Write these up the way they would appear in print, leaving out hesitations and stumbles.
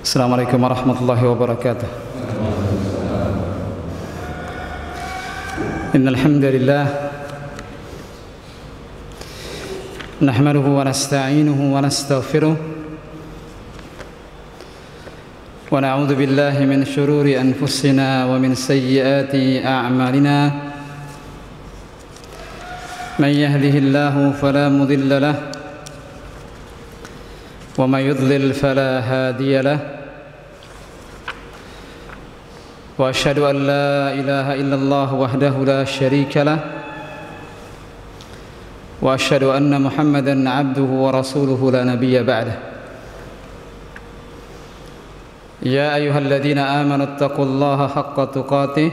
Assalamualaikum warahmatullahi wabarakatuh. Innal hamdalillah nahmaduhu wa nasta'inuhu wa nastaghfiruh wa na'udzu billahi min shururi anfusina wa min sayyiati a'malina. Man yahdihillahu fala mudilla lahu وَمَا يُضْلِلْ فَلَا هَادِيَ لَهُ وَأَشْهَدُ أَنْ لَا إِلَهَ إِلَّا اللَّهُ وَحْدَهُ لَا شَرِيكَ لَهُ وَأَشْهَدُ أَنَّ مُحَمَّدًا عَبْدُهُ وَرَسُولُهُ لَا نَبِيَّ بَعْدَهُ يَا أَيُّهَا الَّذِينَ آمَنُوا اتَّقُوا اللَّهَ حَقَّ تُقَاتِهِ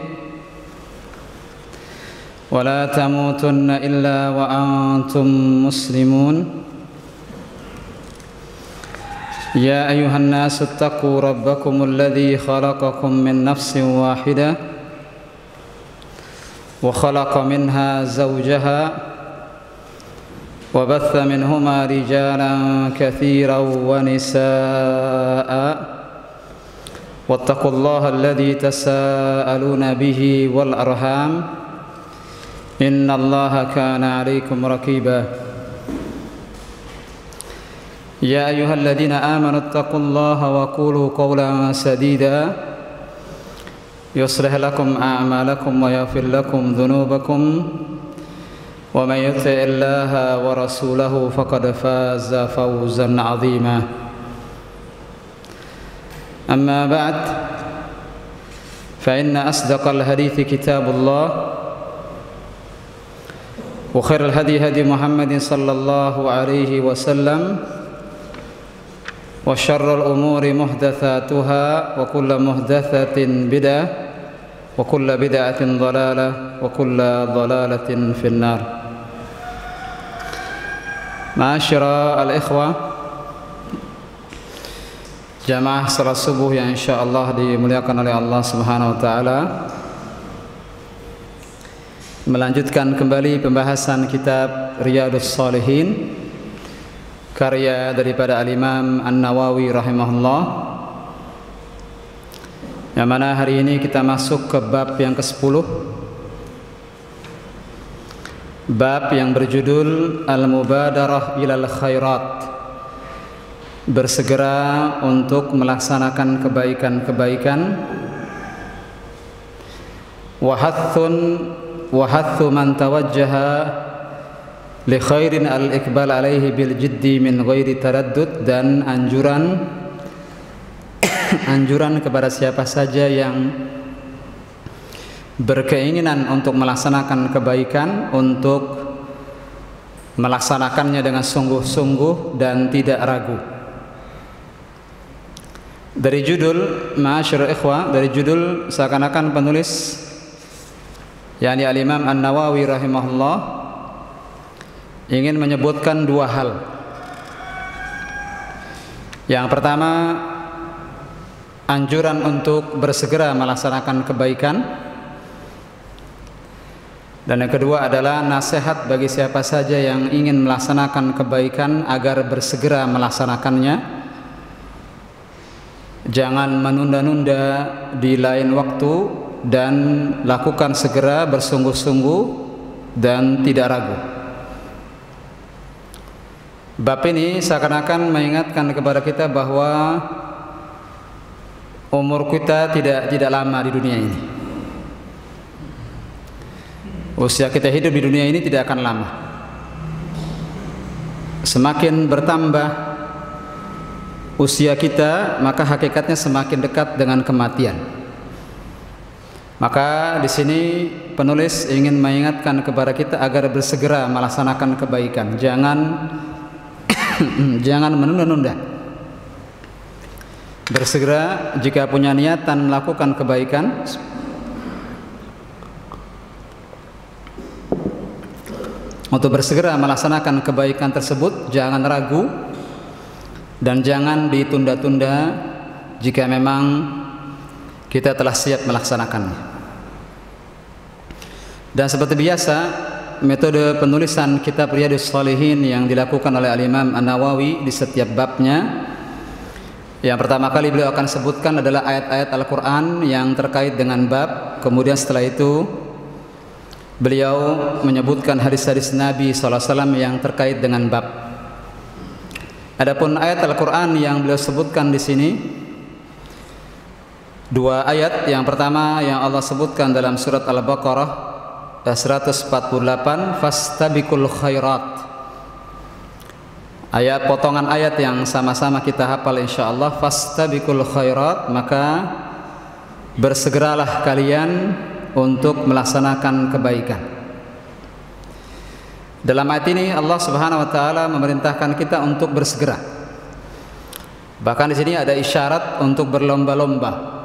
وَلَا تَمُوتُنَّ إِلَّا وَأَنْتُمْ مُسْلِمُونَ يا أيها الناس اتقوا ربكم الذي خلقكم من نفس واحدة وخلق منها زوجها وبث منهما رجالا كثيرا ونساء واتقوا الله الذي تساءلون به والأرحام إن الله كان عليكم رقيبا يا أيها الذين آمنوا اتقوا الله وقولوا قولا سديدا يصلح لكم أعمالكم ويغفر لكم ذنوبكم ومن يطع الله ورسوله فقد فاز فوزا عظيما أما بعد فإن أصدق الحديث كتاب الله وخير الهدي هدي محمد صلى الله عليه وسلم وشر الأمور محدثاتها وكل محدثة بدعة وكل بدعة ضلالة وكل ضلالة في النار. معاشر الإخوة jamaah salat subuh yang insyaallah dimuliakan oleh Allah Subhanahu wa taala, melanjutkan kembali pembahasan kitab Riyadhus Shalihin karya daripada Al-Imam An-Nawawi rahimahullah, yang mana hari ini kita masuk ke bab yang ke-10, bab yang berjudul Al-Mubadarah ilal Khairat, bersegera untuk melaksanakan kebaikan-kebaikan, wa hathu man tawajjaha li khairin al-iqbal alaihi bil jiddi min ghairi taraddud, dan anjuran kepada siapa saja yang berkeinginan untuk melaksanakan kebaikan untuk melaksanakannya dengan sungguh-sungguh dan tidak ragu. Dari judul ma'asyiral ikhwah, dari judul seakan-akan penulis yakni Al-Imam An-Nawawi rahimahullah ingin menyebutkan dua hal. Yang pertama, anjuran untuk bersegera melaksanakan kebaikan, dan yang kedua adalah nasihat bagi siapa saja yang ingin melaksanakan kebaikan agar bersegera melaksanakannya. Jangan menunda-nunda di lain waktu dan lakukan segera, bersungguh-sungguh dan tidak ragu. Bab ini seakan-akan mengingatkan kepada kita bahwa umur kita tidak lama di dunia ini. Usia kita hidup di dunia ini tidak akan lama. Semakin bertambah usia kita, maka hakikatnya semakin dekat dengan kematian. Maka di sini penulis ingin mengingatkan kepada kita agar bersegera melaksanakan kebaikan. Jangan menunda-nunda. Bersegera jika punya niatan melakukan kebaikan, untuk bersegera melaksanakan kebaikan tersebut, jangan ragu dan jangan ditunda-tunda jika memang kita telah siap melaksanakannya. Dan seperti biasa, metode penulisan kitab Riyadhus Shalihin yang dilakukan oleh Al-Imam An-Nawawi di setiap babnya Yang pertama kali beliau akan sebutkan adalah ayat-ayat Al-Quran yang terkait dengan bab. Kemudian setelah itu beliau menyebutkan hadis-hadis Nabi SAW yang terkait dengan bab. Adapun ayat Al-Quran yang beliau sebutkan di sini, dua ayat. Yang pertama yang Allah sebutkan dalam surat Al-Baqarah 148, fastabiqul khairat. Ayat potongan ayat yang sama-sama kita hafal insyaallah, fastabiqul khairat, maka bersegeralah kalian untuk melaksanakan kebaikan. Dalam ayat ini Allah Subhanahu wa taala memerintahkan kita untuk bersegera. Bahkan di sini ada isyarat untuk berlomba-lomba.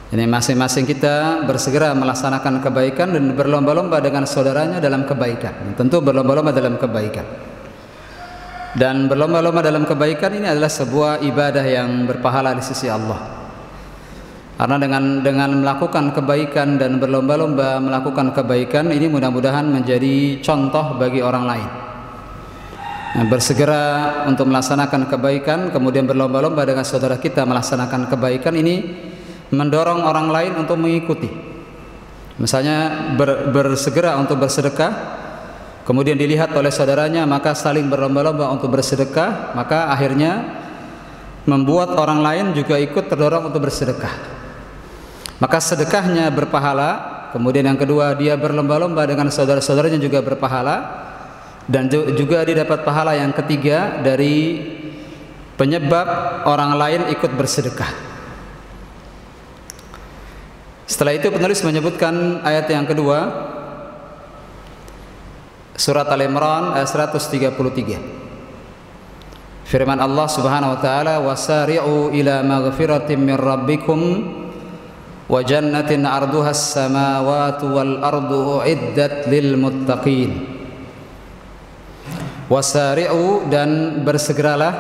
Ini masing-masing kita bersegera melaksanakan kebaikan dan berlomba-lomba dengan saudaranya dalam kebaikan. Tentu berlomba-lomba dalam kebaikan. Dan berlomba-lomba dalam kebaikan ini adalah sebuah ibadah yang berpahala di sisi Allah. Karena dengan melakukan kebaikan dan berlomba-lomba melakukan kebaikan ini mudah-mudahan menjadi contoh bagi orang lain. Nah, bersegera untuk melaksanakan kebaikan, kemudian berlomba-lomba dengan saudara kita melaksanakan kebaikan, ini mendorong orang lain untuk mengikuti. Misalnya bersegera untuk bersedekah, kemudian dilihat oleh saudaranya, maka saling berlomba-lomba untuk bersedekah, maka akhirnya membuat orang lain juga ikut terdorong untuk bersedekah. Maka sedekahnya berpahala, kemudian yang kedua dia berlomba-lomba dengan saudara-saudaranya juga berpahala, dan juga dia dapat pahala yang ketiga dari penyebab orang lain ikut bersedekah. Setelah itu penulis menyebutkan ayat yang kedua, surat Al-Imran ayat 133. Firman Allah Subhanahu wa taala, wasari'u ila maghfiratin min rabbikum wa jannatin 'arduha as-samawati wal ardu uiddat lil muttaqin. Wasari'u, dan bersegeralah,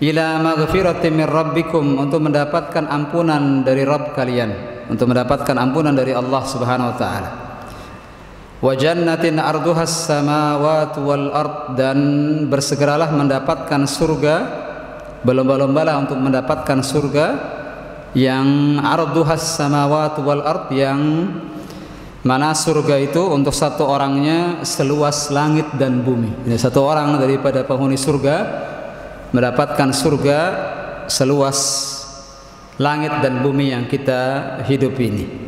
ila maghfiratin min rabbikum, untuk mendapatkan ampunan dari Rabb kalian, untuk mendapatkan ampunan dari Allah Subhanahu wa taala. Wa jannatin 'arduha as-samawati wal ard, dan bersegeralah mendapatkan surga, berlomba-lombalah untuk mendapatkan surga yang 'arduha as-samawati wal ard, yang mana surga itu untuk satu orangnya seluas langit dan bumi. Ini satu orang daripada penghuni surga mendapatkan surga seluas langit dan bumi yang kita hidup ini.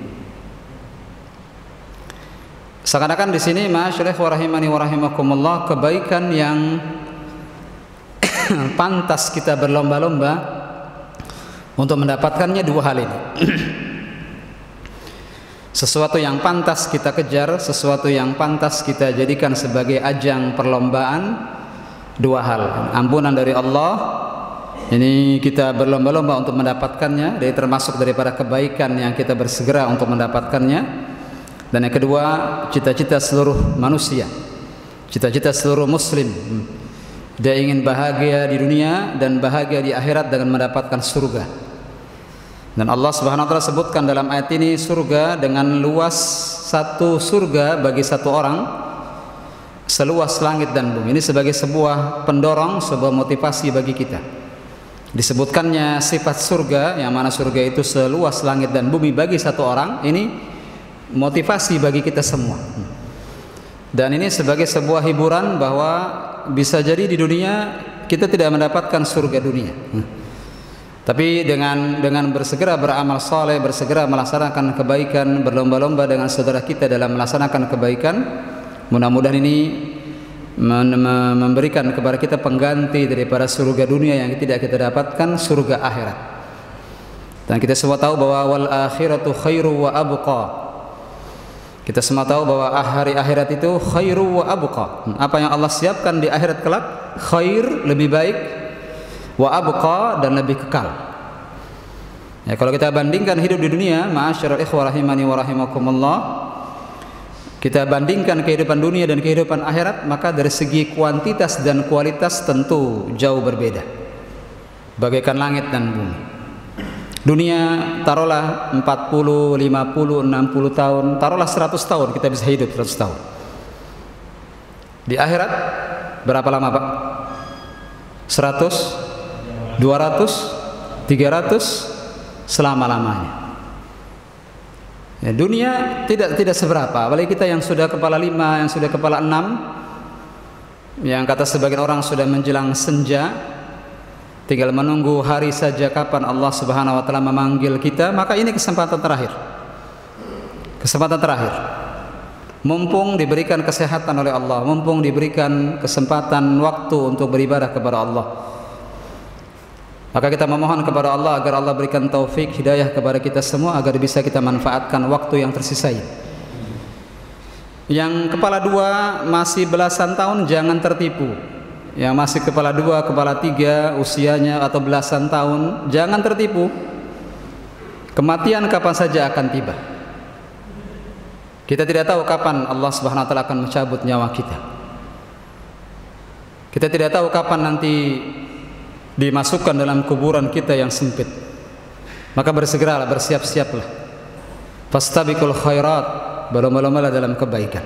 Seakan-akan di sini ma'asyiral rahimani wa rahimakumullah, kebaikan yang pantas kita berlomba-lomba untuk mendapatkannya dua hal ini. Sesuatu yang pantas kita kejar, sesuatu yang pantas kita jadikan sebagai ajang perlombaan, dua hal. Ampunan dari Allah, ini kita berlomba-lomba untuk mendapatkannya, dari termasuk daripada kebaikan yang kita bersegera untuk mendapatkannya. Dan yang kedua, cita-cita seluruh manusia, cita-cita seluruh muslim, dia ingin bahagia di dunia dan bahagia di akhirat dengan mendapatkan surga. Dan Allah Subhanahu wa taala sebutkan dalam ayat ini surga dengan luas, satu surga bagi satu orang seluas langit dan bumi. Ini sebagai sebuah pendorong, sebuah motivasi bagi kita. Disebutkannya sifat surga, yang mana surga itu seluas langit dan bumi bagi satu orang, ini motivasi bagi kita semua. Dan ini sebagai sebuah hiburan bahwa bisa jadi di dunia kita tidak mendapatkan surga dunia, tapi dengan bersegera beramal saleh, bersegera melaksanakan kebaikan, berlomba-lomba dengan saudara kita dalam melaksanakan kebaikan, mudah-mudahan ini memberikan kepada kita pengganti daripada surga dunia yang tidak kita dapatkan, surga akhirat. Dan kita semua tahu bahwa wal akhiratu khairu wa abqa. Kita semua tahu bahwa hari akhirat itu khairu wa abqa. Apa yang Allah siapkan di akhirat kelak, khair, lebih baik, wa abqa, dan lebih kekal. Ya, kalau kita bandingkan hidup di dunia, ma'asyiral ikhwah rahimani wa rahimakumullah, kita bandingkan kehidupan dunia dan kehidupan akhirat, maka dari segi kuantitas dan kualitas tentu jauh berbeda, bagaikan langit dan bumi. Dunia taruhlah 40, 50, 60 tahun, taruhlah 100 tahun kita bisa hidup 100 tahun. Di akhirat berapa lama Pak? 120 200, 300 selama-lamanya. Ya, dunia tidak seberapa, apalagi kita yang sudah kepala 5, yang sudah kepala 6, yang kata sebagian orang sudah menjelang senja, tinggal menunggu hari saja kapan Allah Subhanahu wa taala memanggil kita, maka ini kesempatan terakhir. Kesempatan terakhir. Mumpung diberikan kesehatan oleh Allah, mumpung diberikan kesempatan waktu untuk beribadah kepada Allah. Maka kita memohon kepada Allah agar Allah berikan taufik hidayah kepada kita semua agar bisa kita manfaatkan waktu yang tersisa ini. Yang kepala 2 masih belasan tahun jangan tertipu. Yang masih kepala 2, kepala 3 usianya atau belasan tahun jangan tertipu. Kematian kapan saja akan tiba. Kita tidak tahu kapan Allah Subhanahu wa taala akan mencabut nyawa kita. Kita tidak tahu kapan nanti dimasukkan dalam kuburan kita yang sempit. Maka bersegeralah, bersiap-siaplah. Fastabiqul khairat, berlomba-lombalah dalam kebaikan.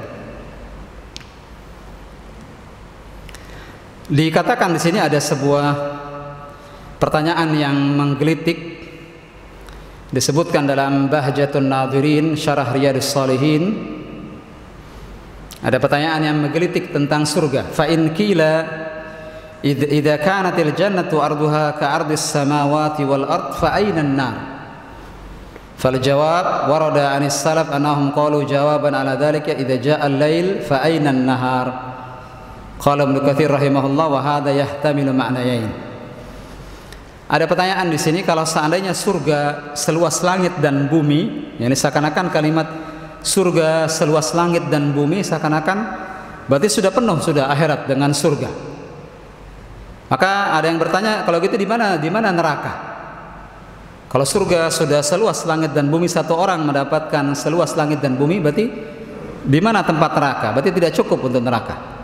Dikatakan di sini ada sebuah pertanyaan yang menggelitik. Disebutkan dalam Bahjatun Nadhirin Syarah Riyadhus Shalihin. Ada pertanyaan yang menggelitik tentang surga. Fa in qila idza kanatil jannatu arduha ka ardis samawati wal ard fa ayna an-nar? Fal jawab warada 'anis salaf annahum qalu jawaban 'ala dhalika idza jaa al-lail fa ayna an-nahar. Qala Ibnu Katsir rahimahullah wa hadha yahtamilu ma'nayain. Ada pertanyaan di sini, kalau seandainya surga seluas langit dan bumi, yakni seakan-akan kalimat surga seluas langit dan bumi seakan-akan berarti sudah penuh sudah akhirat dengan surga. Maka ada yang bertanya, kalau gitu di mana neraka? Kalau surga sudah seluas langit dan bumi, satu orang mendapatkan seluas langit dan bumi, berarti di mana tempat neraka? Berarti tidak cukup untuk neraka.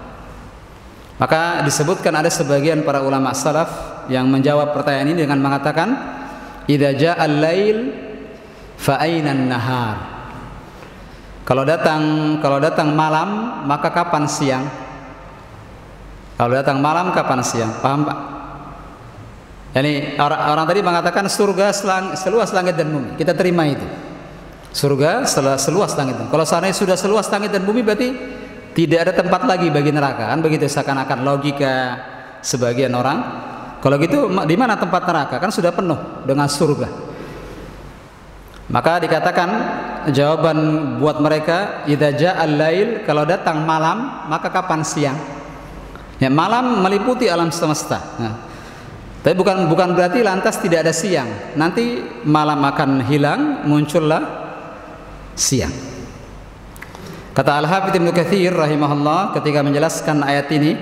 Maka disebutkan ada sebagian para ulama salaf yang menjawab pertanyaan ini dengan mengatakan, idza ja'al lail fa aina an-nahar? Kalau datang malam, maka kapan siang? Kalau datang malam kapan siang? Paham Pak? Yani orang tadi mengatakan surga seluas langit dan bumi. Kita terima itu. Surga seluas langit dan bumi. Kalau seandainya sudah seluas langit dan bumi berarti tidak ada tempat lagi bagi neraka. Kan begitu seakan-akan logika sebagian orang. Kalau gitu di mana tempat neraka? Kan sudah penuh dengan surga. Maka dikatakan jawaban buat mereka, idza ja'al lail, kalau datang malam maka kapan siang? Ya, malam meliputi alam semesta. Nah, tapi bukan berarti lantas tidak ada siang. Nanti malam akan hilang, muncullah siang. Kata Al-Hafidz Ibnu Katsir rahimahullah ketika menjelaskan ayat ini,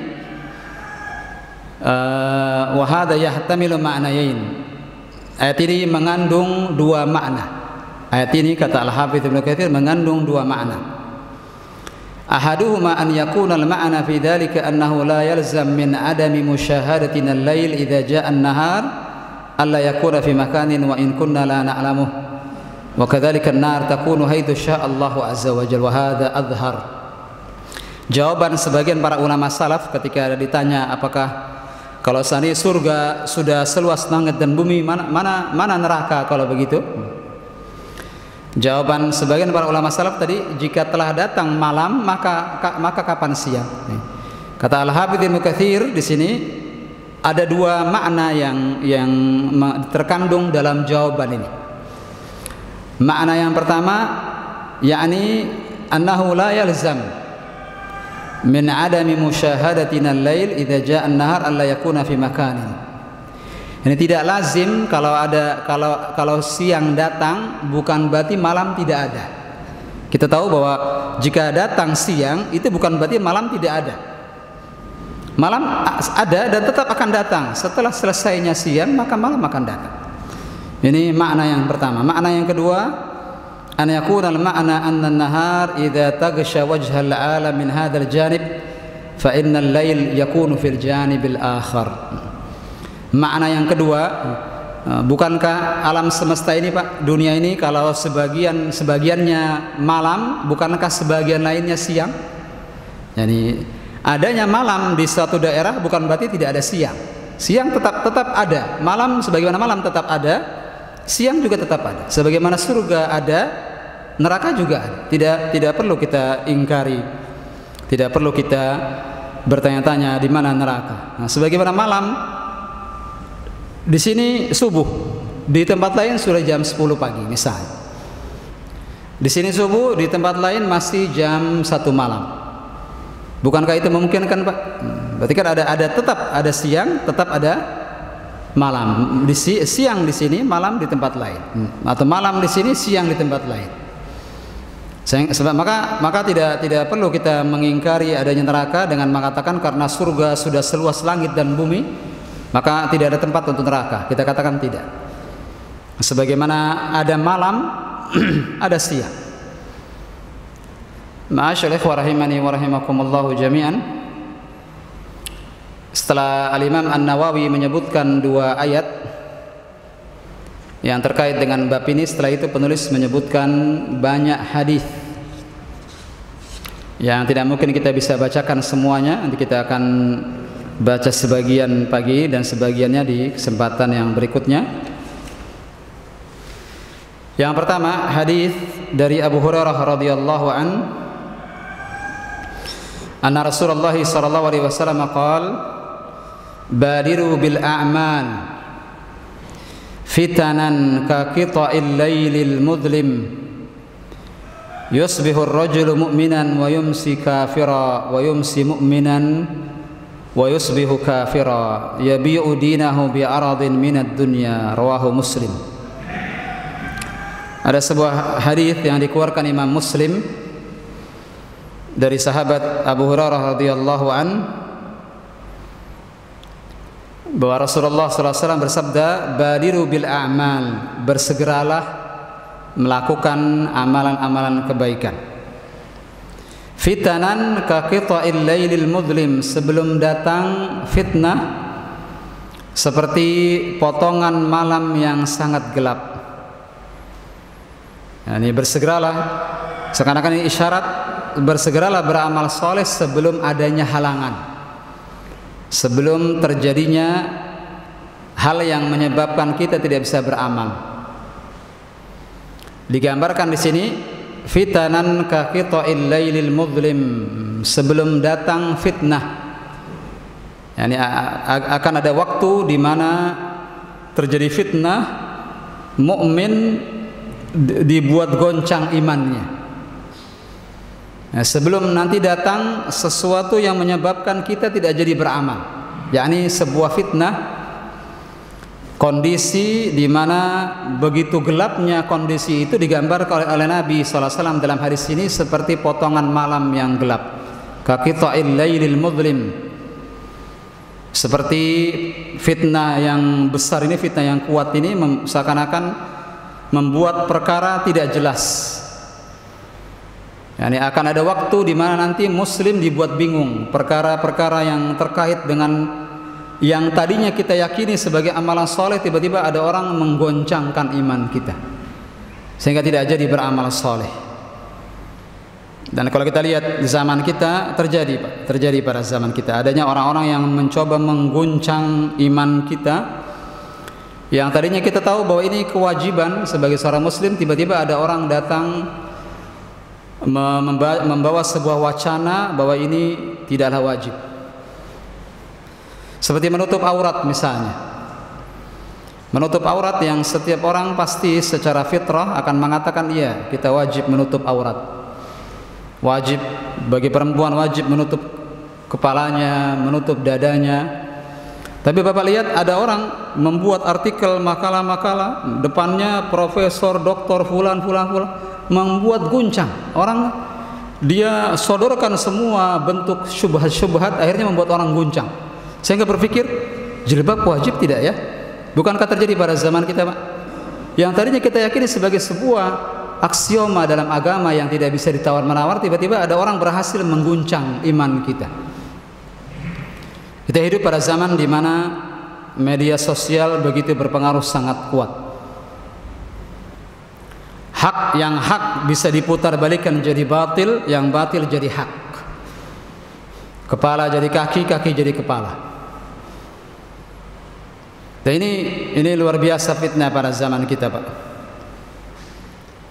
wa hadza yahtamilu ma'nayain. Ayat ini mengandung dua makna. Ayat ini kata Al-Hafidz Ibnu Katsir mengandung dua makna. Ahaduhuma an yakuna al-ma'na fi dhalika annahu la yalzam min adami musyahadatina al-lail idza ja'a an-nahar alla yakuna fi makanin wa in kunna la na'lamuh wa kadzalika an-nar takunu haitsu syaa Allahu azza wa jalla wa hadza adhhar. Jawaban sebagian para ulama salaf ketika ditanya apakah kalau seandainya surga sudah seluas langit dan bumi, mana neraka kalau begitu? Jawaban sebagian para ulama salaf tadi, jika telah datang malam maka kapan siang? Kata Al-Hafidz Ibnu Katsir di sini ada dua makna yang terkandung dalam jawaban ini. Makna yang pertama, yakni annahu la yalzam min adami musyahadatina al-lail idza jaa an-nahar alla yakuna fi makanin. Ini tidak lazim kalau siang datang bukan berarti malam tidak ada. Kita tahu bahwa jika datang siang itu bukan berarti malam tidak ada. Malam ada dan tetap akan datang. Setelah selesainya siang maka malam akan datang. Ini makna yang pertama. Makna yang kedua, an yakuna al-ma'na anna an-nahar idza taghsha wajha al-'alam min hadzal janib fa innal lail yakunu fil janibil akhar. Makna yang kedua, bukankah alam semesta ini Pak, dunia ini kalau sebagiannya malam, bukankah sebagian lainnya siang? Jadi adanya malam di suatu daerah bukan berarti tidak ada siang. Siang tetap ada, malam sebagaimana malam tetap ada, siang juga tetap ada. Sebagaimana surga ada, neraka juga ada. Tidak perlu kita ingkari, tidak perlu kita bertanya-tanya di mana neraka. Nah, sebagaimana malam di sini subuh, di tempat lain sudah jam 10 pagi misalnya. Di sini subuh, di tempat lain masih jam 1 malam. Bukankah itu memungkinkan, Pak? Berarti kan tetap ada siang, tetap ada malam. Siang di sini, malam di tempat lain. Atau malam di sini, siang di tempat lain. Maka tidak perlu kita mengingkari adanya neraka dengan mengatakan karena surga sudah seluas langit dan bumi, maka tidak ada tempat untuk neraka. Kita katakan tidak. Sebagaimana ada malam, ada siang. Ma'asyal ikhwah rahimani wa rahimakumullahu jami'an. Setelah Al-Imam An-Nawawi menyebutkan 2 ayat yang terkait dengan bab ini, setelah itu penulis menyebutkan banyak hadis yang tidak mungkin kita bisa bacakan semuanya. Nanti kita akan baca sebagian pagi dan sebagiannya di kesempatan yang berikutnya. Yang pertama, hadis dari Abu Hurairah radhiyallahu an, anna Rasulullah sallallahu alaihi wasallam qala, badiru bil a'mal fitanan ka qita'il lailil mudlim, yusbihu ar-rajulu mu'minan wa yumsi kafira wa yumsi mu'minan wa yusbihu kafira yabi'u dinahu bi aradin minad dunya, rawahu Muslim. Ada sebuah hadis yang dikeluarkan Imam Muslim dari sahabat Abu Hurairah radhiyallahu an, bahwa Rasulullah SAW bersabda, badiru bil a'mal, bersegeralah melakukan amalan-amalan kebaikan. Fitanan ka qita'il lailil mudlim, sebelum datang fitnah seperti potongan malam yang sangat gelap. Nah, ini bersegeralah, seakan-akan ini isyarat, bersegeralah beramal soleh sebelum adanya halangan, sebelum terjadinya hal yang menyebabkan kita tidak bisa beramal. Digambarkan di sini fitanan ka qita'il lailil mudlim, sebelum datang fitnah. Yani akan ada waktu di mana terjadi fitnah, mukmin dibuat goncang imannya. Nah, sebelum nanti datang sesuatu yang menyebabkan kita tidak jadi beramal, yakni sebuah fitnah, kondisi di mana begitu gelapnya kondisi itu digambarkan oleh Nabi SAW dalam hadis ini seperti potongan malam yang gelap, kaqita'il lailil mudlim, seperti fitnah yang besar ini, fitnah yang kuat ini seakan-akan membuat perkara tidak jelas. Yani akan ada waktu di mana nanti muslim dibuat bingung, perkara-perkara yang terkait dengan yang tadinya kita yakini sebagai amalan soleh, tiba-tiba ada orang menggoncangkan iman kita sehingga tidak jadi beramal soleh. Dan kalau kita lihat di zaman kita terjadi pada zaman kita adanya orang-orang yang mencoba mengguncang iman kita. Yang tadinya kita tahu bahwa ini kewajiban sebagai seorang muslim, tiba-tiba ada orang datang membawa sebuah wacana bahwa ini tidaklah wajib. Seperti menutup aurat misalnya. Menutup aurat yang setiap orang pasti secara fitrah akan mengatakan iya, kita wajib menutup aurat. Wajib bagi perempuan, wajib menutup kepalanya, menutup dadanya. Tapi Bapak lihat ada orang membuat artikel, makalah-makalah, depannya profesor, doktor, fulan, membuat guncang. Orang dia sodorkan semua bentuk syubhat-syubhat, akhirnya membuat orang guncang. Sehingga berpikir, jilbab wajib tidak ya? Bukankah terjadi pada zaman kita, Pak? Yang tadinya kita yakini sebagai sebuah aksioma dalam agama yang tidak bisa ditawar-menawar, tiba-tiba ada orang berhasil mengguncang iman kita. Kita hidup pada zaman di mana media sosial begitu berpengaruh sangat kuat. Yang hak bisa diputar balikan jadi batil, yang batil jadi hak. Kepala jadi kaki, kaki jadi kepala. Dan ini luar biasa fitnah pada zaman kita, Pak.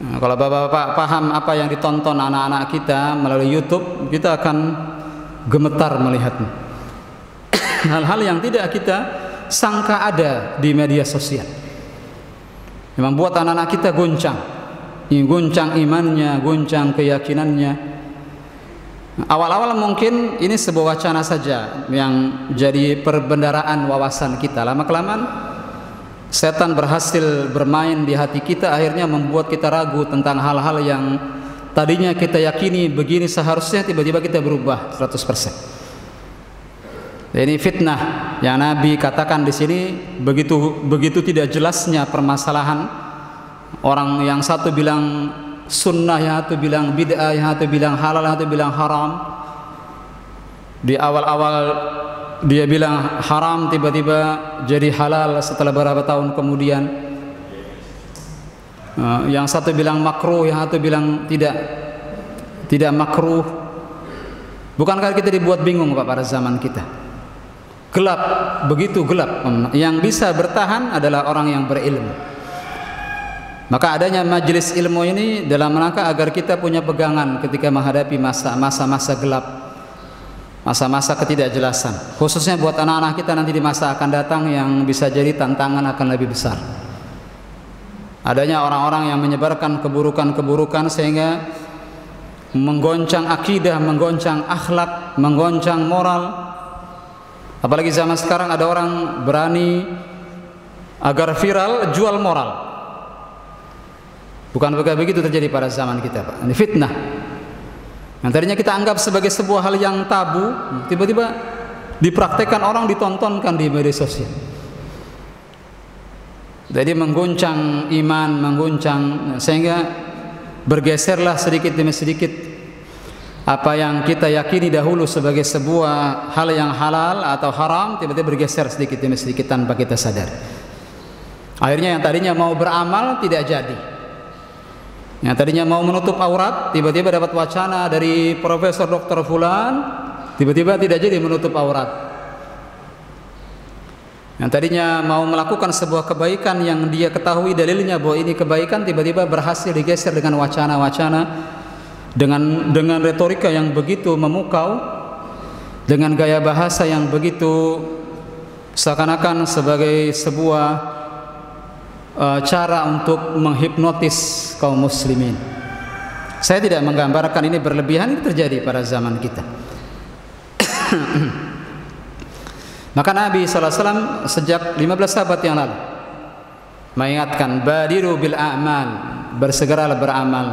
Nah, kalau bapak-bapak paham apa yang ditonton anak-anak kita melalui YouTube, kita akan gemetar melihatnya. Hal-hal yang tidak kita sangka ada di media sosial, yang membuat anak-anak kita goncang imannya, goncang keyakinannya. Awal-awal mungkin ini sebuah wacana saja yang jadi perbendaraan wawasan kita. Lama-kelamaan setan berhasil bermain di hati kita, akhirnya membuat kita ragu tentang hal-hal yang tadinya kita yakini begini seharusnya, tiba-tiba kita berubah 100%. Ini fitnah yang Nabi katakan di sini. Begitu tidak jelasnya permasalahan, orang yang satu bilang sunnah, yang satu bilang bid'ah, yang satu bilang halal, yang satu bilang haram. Di awal-awal dia bilang haram, tiba-tiba jadi halal setelah beberapa tahun kemudian. Yang satu bilang makruh, yang satu bilang tidak makruh. Bukankah kita dibuat bingung, Pak, pada zaman kita? Gelap, begitu gelap. Yang bisa bertahan adalah orang yang berilmu. Maka adanya majelis ilmu ini dalam rangka agar kita punya pegangan ketika menghadapi masa-masa gelap, masa-masa ketidakjelasan. Khususnya buat anak-anak kita nanti di masa akan datang yang bisa jadi tantangan akan lebih besar. Adanya orang-orang yang menyebarkan keburukan-keburukan sehingga menggoncang akidah, menggoncang akhlak, menggoncang moral. Apalagi zaman sekarang ada orang berani agar viral jual moral. Bukan begitu terjadi pada zaman kita, Pak. Ini fitnah. Yang tadinya kita anggap sebagai sebuah hal yang tabu, tiba-tiba dipraktekkan orang, ditontonkan di media sosial. Jadi mengguncang iman, mengguncang, sehingga bergeserlah sedikit demi sedikit apa yang kita yakini dahulu sebagai sebuah hal yang halal atau haram, tiba-tiba bergeser sedikit demi sedikit tanpa kita sadar. Akhirnya yang tadinya mau beramal tidak jadi. Yang tadinya mau menutup aurat, tiba-tiba dapat wacana dari profesor dokter fulan, tiba-tiba tidak jadi menutup aurat. Yang tadinya mau melakukan sebuah kebaikan yang dia ketahui dalilnya bahwa ini kebaikan, tiba-tiba berhasil digeser dengan wacana-wacana, dengan retorika yang begitu memukau, dengan gaya bahasa yang begitu seakan-akan sebagai sebuah cara untuk menghipnotis kaum muslimin. Saya tidak menggambarkan ini berlebihan, ini terjadi pada zaman kita. Maka Nabi SAW sejak 15 abad yang lalu mengingatkan, badiru bil a'mal, bersegeralah beramal,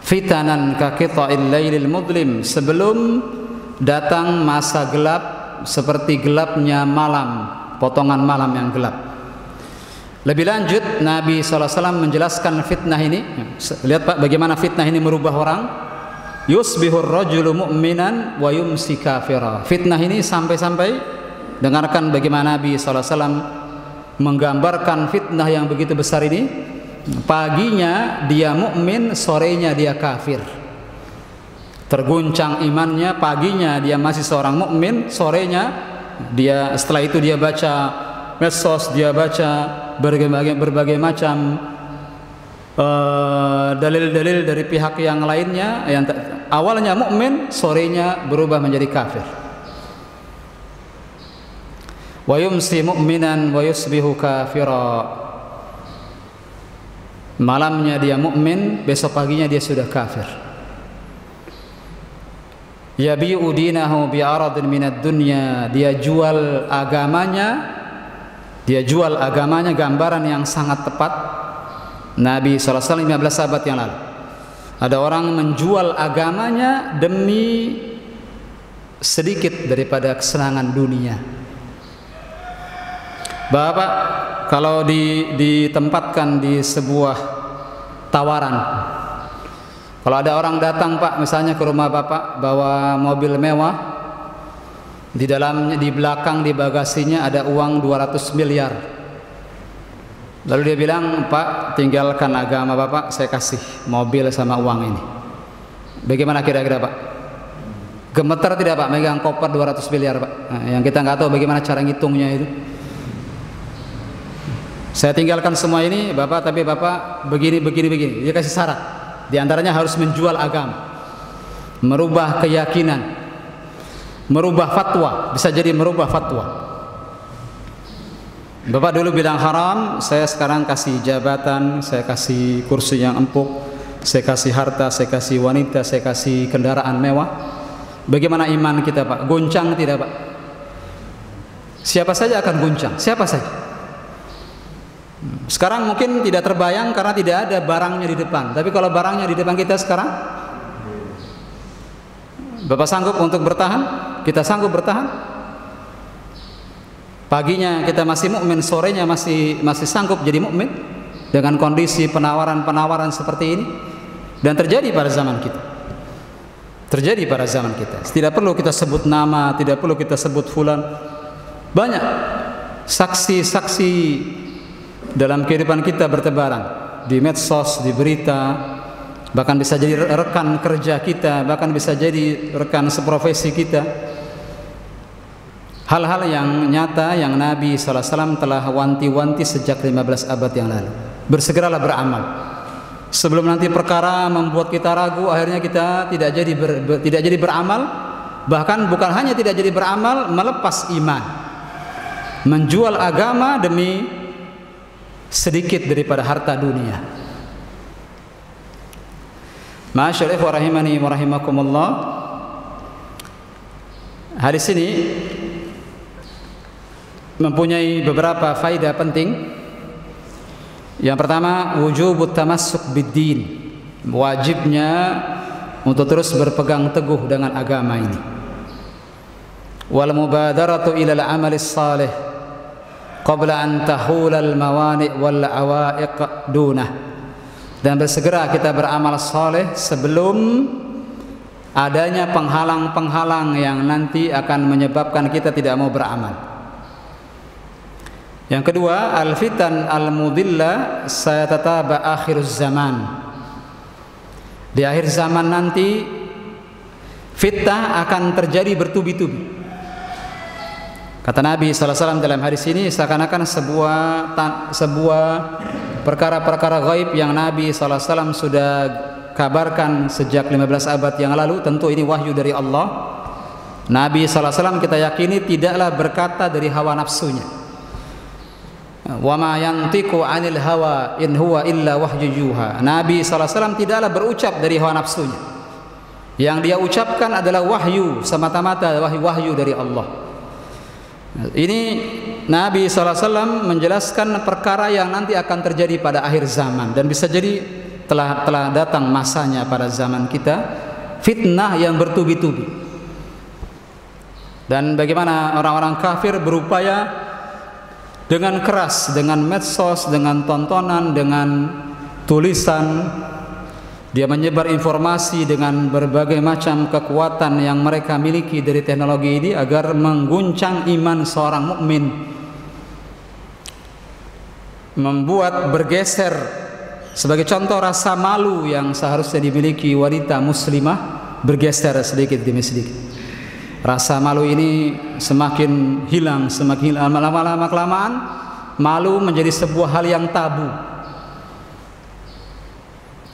fitanan ka qita'il lailil mudlim, sebelum datang masa gelap seperti gelapnya malam, potongan malam yang gelap. Lebih lanjut Nabi SAW menjelaskan fitnah ini. Lihat, Pak, bagaimana fitnah ini merubah orang. Yusbihur rajulu mu'minan wa yumsi kafira. Fitnah ini sampai-sampai, dengarkan bagaimana Nabi SAW menggambarkan fitnah yang begitu besar ini. Paginya dia mukmin, sorenya dia kafir. Terguncang imannya, paginya dia masih seorang mukmin, sorenya dia, setelah itu dia baca medsos, dia baca berbagai macam dalil-dalil dari pihak yang lainnya, yang awalnya mukmin, sorenya berubah menjadi kafir. Wa yumsi mu'minan wa yusbihu kafira. Malamnya dia mukmin, besok paginya dia sudah kafir. Yabi'u dinahu bi'aradin minad dunya. Dia jual agamanya, gambaran yang sangat tepat. Nabi SAW 15 abad yang lalu, ada orang menjual agamanya demi sedikit daripada kesenangan dunia. Bapak, kalau ditempatkan di sebuah tawaran, kalau ada orang datang, Pak, misalnya ke rumah Bapak bawa mobil mewah, di dalamnya, di belakang, di bagasinya ada uang 200 miliar. Lalu dia bilang, Pak, tinggalkan agama Bapak, saya kasih mobil sama uang ini. Bagaimana kira-kira, Pak? Gemetar tidak, Pak, megang koper 200 miliar, Pak? Nah, yang kita nggak tahu bagaimana cara ngitungnya itu. Saya tinggalkan semua ini Bapak, tapi Bapak begini. Dia kasih syarat. Di antaranya harus menjual agama, merubah keyakinan, merubah fatwa, bisa jadi merubah fatwa. Bapak dulu bilang haram, saya sekarang kasih jabatan, saya kasih kursi yang empuk, saya kasih harta, saya kasih wanita, saya kasih kendaraan mewah. Bagaimana iman kita Pak? Goncang tidak Pak? Siapa saja akan goncang, siapa saja. Sekarang mungkin tidak terbayang karena tidak ada barangnya di depan. Tapi kalau barangnya di depan kita sekarang, Bapak sanggup untuk bertahan? Kita sanggup bertahan? Paginya kita masih mukmin, sorenya masih sanggup jadi mukmin dengan kondisi penawaran-penawaran seperti ini. Dan terjadi pada zaman kita. Terjadi pada zaman kita. Tidak perlu kita sebut nama, tidak perlu kita sebut fulan. Banyak saksi-saksi dalam kehidupan kita bertebaran di medsos, di berita, bahkan bisa jadi rekan kerja kita, bahkan bisa jadi rekan seprofesi kita. Hal-hal yang nyata yang Nabi SAW telah wanti-wanti sejak 15 abad yang lalu. Bersegeralah beramal sebelum nanti perkara membuat kita ragu, akhirnya kita tidak jadi beramal. Bahkan bukan hanya tidak jadi beramal, melepas iman, menjual agama demi sedikit daripada harta dunia. Ma'asyiral ikhwah rahimani wa rahimakumullah. Hadis ini mempunyai beberapa faedah penting. Yang pertama, wujubut tamassuk bid-din, wajibnya untuk terus berpegang teguh dengan agama ini. Wal mubadaratu ila al-amalis salih qabla an tahula al-mawani' wal awaiq dunah, dan bersegera kita beramal saleh sebelum adanya penghalang-penghalang yang nanti akan menyebabkan kita tidak mau beramal. Yang kedua, al-fitan al-mudillah sayatataba akhiruz zaman. Di akhir zaman nanti fitnah akan terjadi bertubi-tubi. Kata Nabi SAW dalam hadis ini, seakan-akan sebuah perkara-perkara gaib yang Nabi SAW sudah kabarkan sejak 15 abad yang lalu. Tentu ini wahyu dari Allah. Nabi SAW kita yakini tidaklah berkata dari hawa nafsunya. Wa ma yantiqu 'anil hawa in huwa illa wahyu yuha. Nabi SAW tidaklah berucap dari hawa nafsunya. Yang dia ucapkan adalah wahyu, semata-mata wahyu dari Allah. Ini Nabi SAW menjelaskan perkara yang nanti akan terjadi pada akhir zaman, dan bisa jadi telah datang masanya pada zaman kita, fitnah yang bertubi-tubi. Dan bagaimana orang-orang kafir berupaya dengan keras, dengan medsos, dengan tontonan, dengan tulisan, dia menyebar informasi dengan berbagai macam kekuatan yang mereka miliki dari teknologi ini agar mengguncang iman seorang mukmin, membuat bergeser. Sebagai contoh, rasa malu yang seharusnya dimiliki wanita muslimah bergeser sedikit demi sedikit. Rasa malu ini semakin hilang, lama-lama kelamaan malu menjadi sebuah hal yang tabu.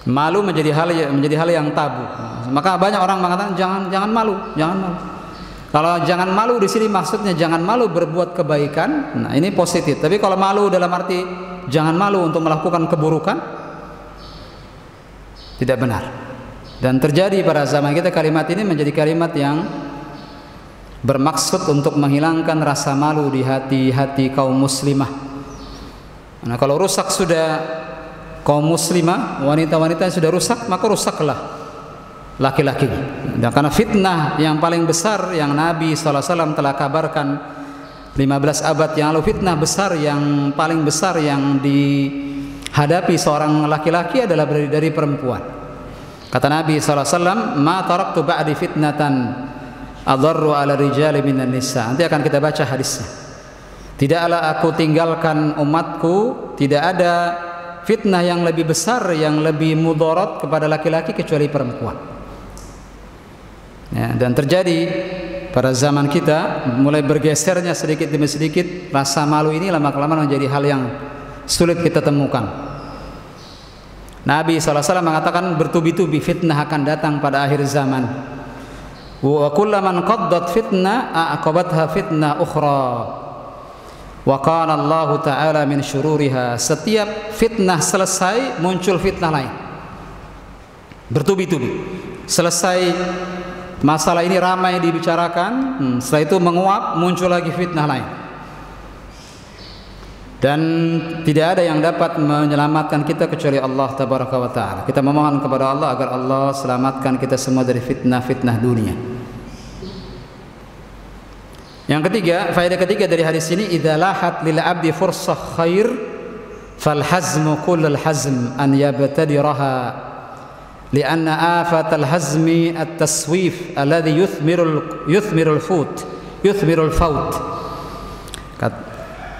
Malu menjadi hal yang tabu. Maka banyak orang mengatakan jangan malu, jangan malu. Kalau jangan malu di sini maksudnya jangan malu berbuat kebaikan. Nah, ini positif. Tapi kalau malu dalam arti jangan malu untuk melakukan keburukan, tidak benar. Dan terjadi pada zaman kita kalimat ini menjadi kalimat yang bermaksud untuk menghilangkan rasa malu di hati-hati kaum muslimah. Nah, kalau rusak sudah kaum muslimah, wanita-wanita yang sudah rusak, maka rusaklah laki-laki. Dan karena fitnah yang paling besar yang Nabi SAW telah kabarkan 15 abad yang lalu, fitnah besar yang paling besar yang dihadapi seorang laki-laki adalah dari perempuan. Kata Nabi SAW, ma taraktu ba'di fitnatan adarru ala rijali minan nisa. Nanti akan kita baca hadisnya. Tidaklah aku tinggalkan umatku, tidak ada fitnah yang lebih besar, yang lebih mudarat kepada laki-laki kecuali perempuan. Ya, dan terjadi pada zaman kita mulai bergesernya sedikit demi sedikit rasa malu ini lama-kelamaan menjadi hal yang sulit kita temukan. Nabi SAW mengatakan bertubi-tubi fitnah akan datang pada akhir zaman. Wa kullaman qaddat fitnah aqabatha fitnah ukhra. Wa qala Allah Ta'ala min syururiha. Setiap fitnah selesai muncul fitnah lain. Bertubi-tubi. Selesai masalah ini ramai dibicarakan, setelah itu menguap, muncul lagi fitnah lain. Dan tidak ada yang dapat menyelamatkan kita kecuali Allah Tabaraka wa Ta'ala. Kita memohon kepada Allah agar Allah selamatkan kita semua dari fitnah-fitnah dunia. Yang ketiga, faedah ketiga dari hadis ini, idza lahat lil abdi fursah khair fal hazmu kullal hazm an yabtadiraha lianna afatal hazmi at-taswif alladhi yuthmirul faut.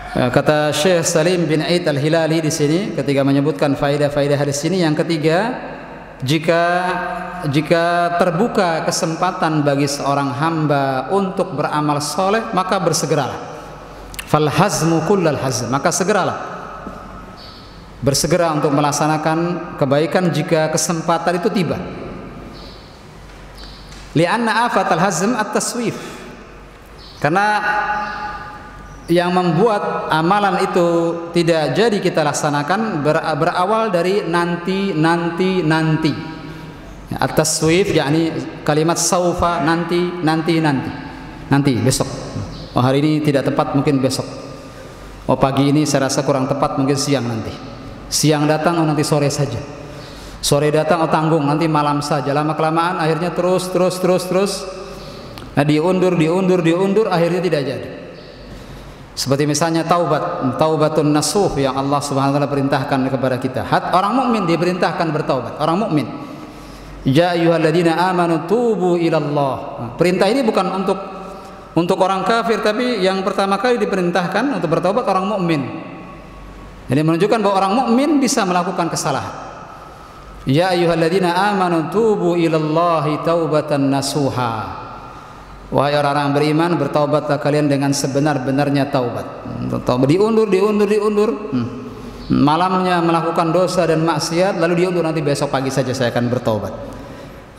Kata Syekh Salim bin Aid Al-Hilali di sini ketika menyebutkan faedah-faedah hadis ini, yang ketiga, jika terbuka kesempatan bagi seorang hamba untuk beramal soleh, maka bersegeralah. Fal hazmu kullal hazm, maka segeralah. Bersegera untuk melaksanakan kebaikan jika kesempatan itu tiba. Li'anna afatal hazm at-taswif. Karena yang membuat amalan itu tidak jadi kita laksanakan berawal dari nanti. At-taswif yakni kalimat saufa, nanti besok. Oh, hari ini tidak tepat, mungkin besok. Oh, pagi ini saya rasa kurang tepat, mungkin siang nanti. Siang datang, oh nanti sore saja. Sore datang, oh tanggung, nanti malam saja. Lama kelamaan akhirnya terus. Nah, diundur, akhirnya tidak jadi. Seperti misalnya taubatun nasuh yang Allah Subhanahu wa taala perintahkan kepada kita. Orang mukmin diperintahkan bertaubat, orang mukmin. Ya ayyuhalladzina amanu tubu ilallah. Perintah ini bukan untuk orang kafir, tapi yang pertama kali diperintahkan untuk bertaubat orang mukmin. Ini menunjukkan bahwa orang mukmin bisa melakukan kesalahan. Ya ayyuhalladzina amanu tubu ilallahi taubatan nasuha. Wahai orang-orang beriman, bertaubatlah kalian dengan sebenar-benarnya taubat. Diundur. Malamnya melakukan dosa dan maksiat, lalu diundur, nanti besok pagi saja saya akan bertaubat.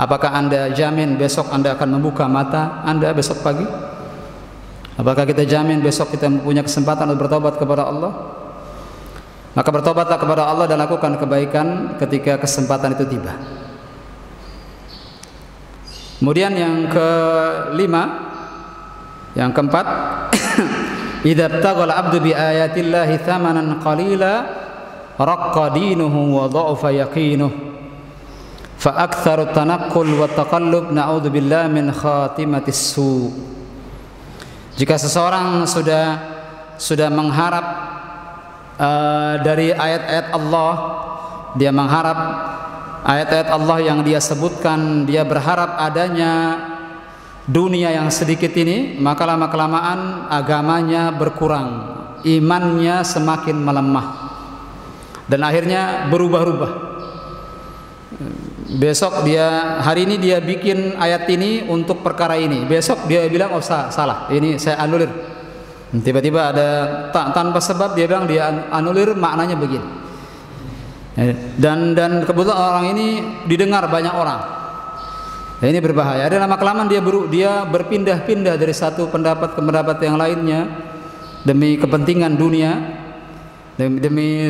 Apakah Anda jamin besok Anda akan membuka mata Anda besok pagi? Apakah kita jamin besok kita mempunyai kesempatan untuk bertaubat kepada Allah? Maka bertobatlah kepada Allah dan lakukan kebaikan ketika kesempatan itu tiba. Kemudian yang keempat, idza ibtaghala abdu bi ayatillahi thamanan qalila raqqa dinuhu wa dha'afa yaqinuhu fa aktsaru tanaqqul wa taqallub na'udzu billahi min khatimatis su. Jika seseorang sudah mengharap dari ayat-ayat Allah, dia mengharap ayat-ayat Allah yang dia sebutkan, dia berharap adanya dunia yang sedikit ini, maka lama-kelamaan agamanya berkurang, imannya semakin melemah, dan akhirnya berubah-ubah. Besok hari ini dia bikin ayat ini untuk perkara ini, besok dia bilang oh salah, ini saya anulir. Tiba-tiba ada tanpa sebab dia bilang dia anulir, maknanya begini. Dan kebetulan orang ini didengar banyak orang. Nah, ini berbahaya. Ada lama-kelamaan dia berpindah-pindah dari satu pendapat ke pendapat yang lainnya demi kepentingan dunia, demi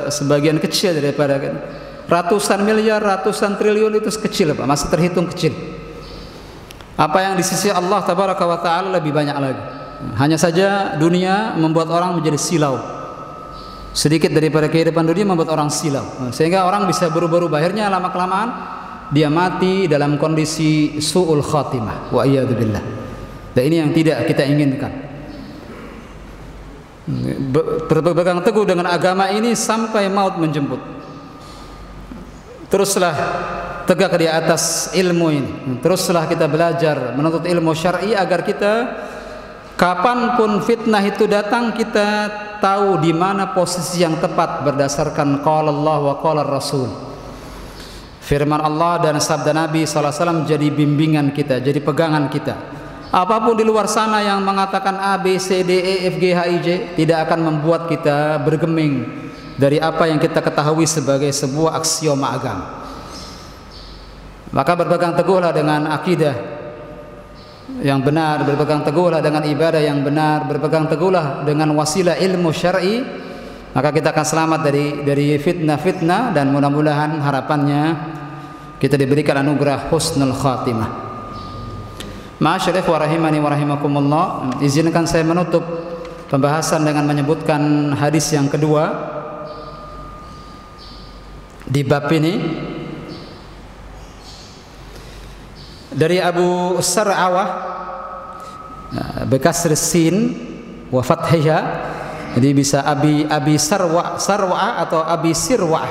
sebagian kecil daripada ratusan miliar, ratusan triliun itu kecil, Pak, masih terhitung kecil. Apa yang di sisi Allah Tabaraka wa Ta'ala lebih banyak lagi. Hanya saja dunia membuat orang menjadi silau. Sedikit daripada kehidupan dunia membuat orang silau, sehingga orang bisa berubah-ubah. Akhirnya lama-kelamaan dia mati dalam kondisi su'ul khatimah, wa iyadzubillah. Dan ini yang tidak kita inginkan. Berpegang teguh dengan agama ini sampai maut menjemput. Teruslah tegak di atas ilmu ini. Teruslah kita belajar menuntut ilmu syar'i agar kita kapanpun fitnah itu datang, kita tahu di mana posisi yang tepat berdasarkan qala Allah wa qala Rasul. Firman Allah dan sabda Nabi SAW jadi bimbingan kita, jadi pegangan kita. Apapun di luar sana yang mengatakan A, B, C, D, E, F, G, H, I, J tidak akan membuat kita bergeming dari apa yang kita ketahui sebagai sebuah aksioma agama. Maka berpegang teguhlah dengan akidah yang benar, berpegang teguhlah dengan ibadah yang benar, berpegang teguhlah dengan wasilah ilmu syar'i, maka kita akan selamat dari fitnah-fitnah, dan mudah-mudahan harapannya kita diberikan anugerah husnul khatimah. Ma'asyiral ikhwah rahimani wa rahimakumullah, izinkan saya menutup pembahasan dengan menyebutkan hadis yang kedua di bab ini dari Abu Sar'awah bekasr sin wa fathhiha, jadi bisa Abi Sarwa atau Abi Sirwa.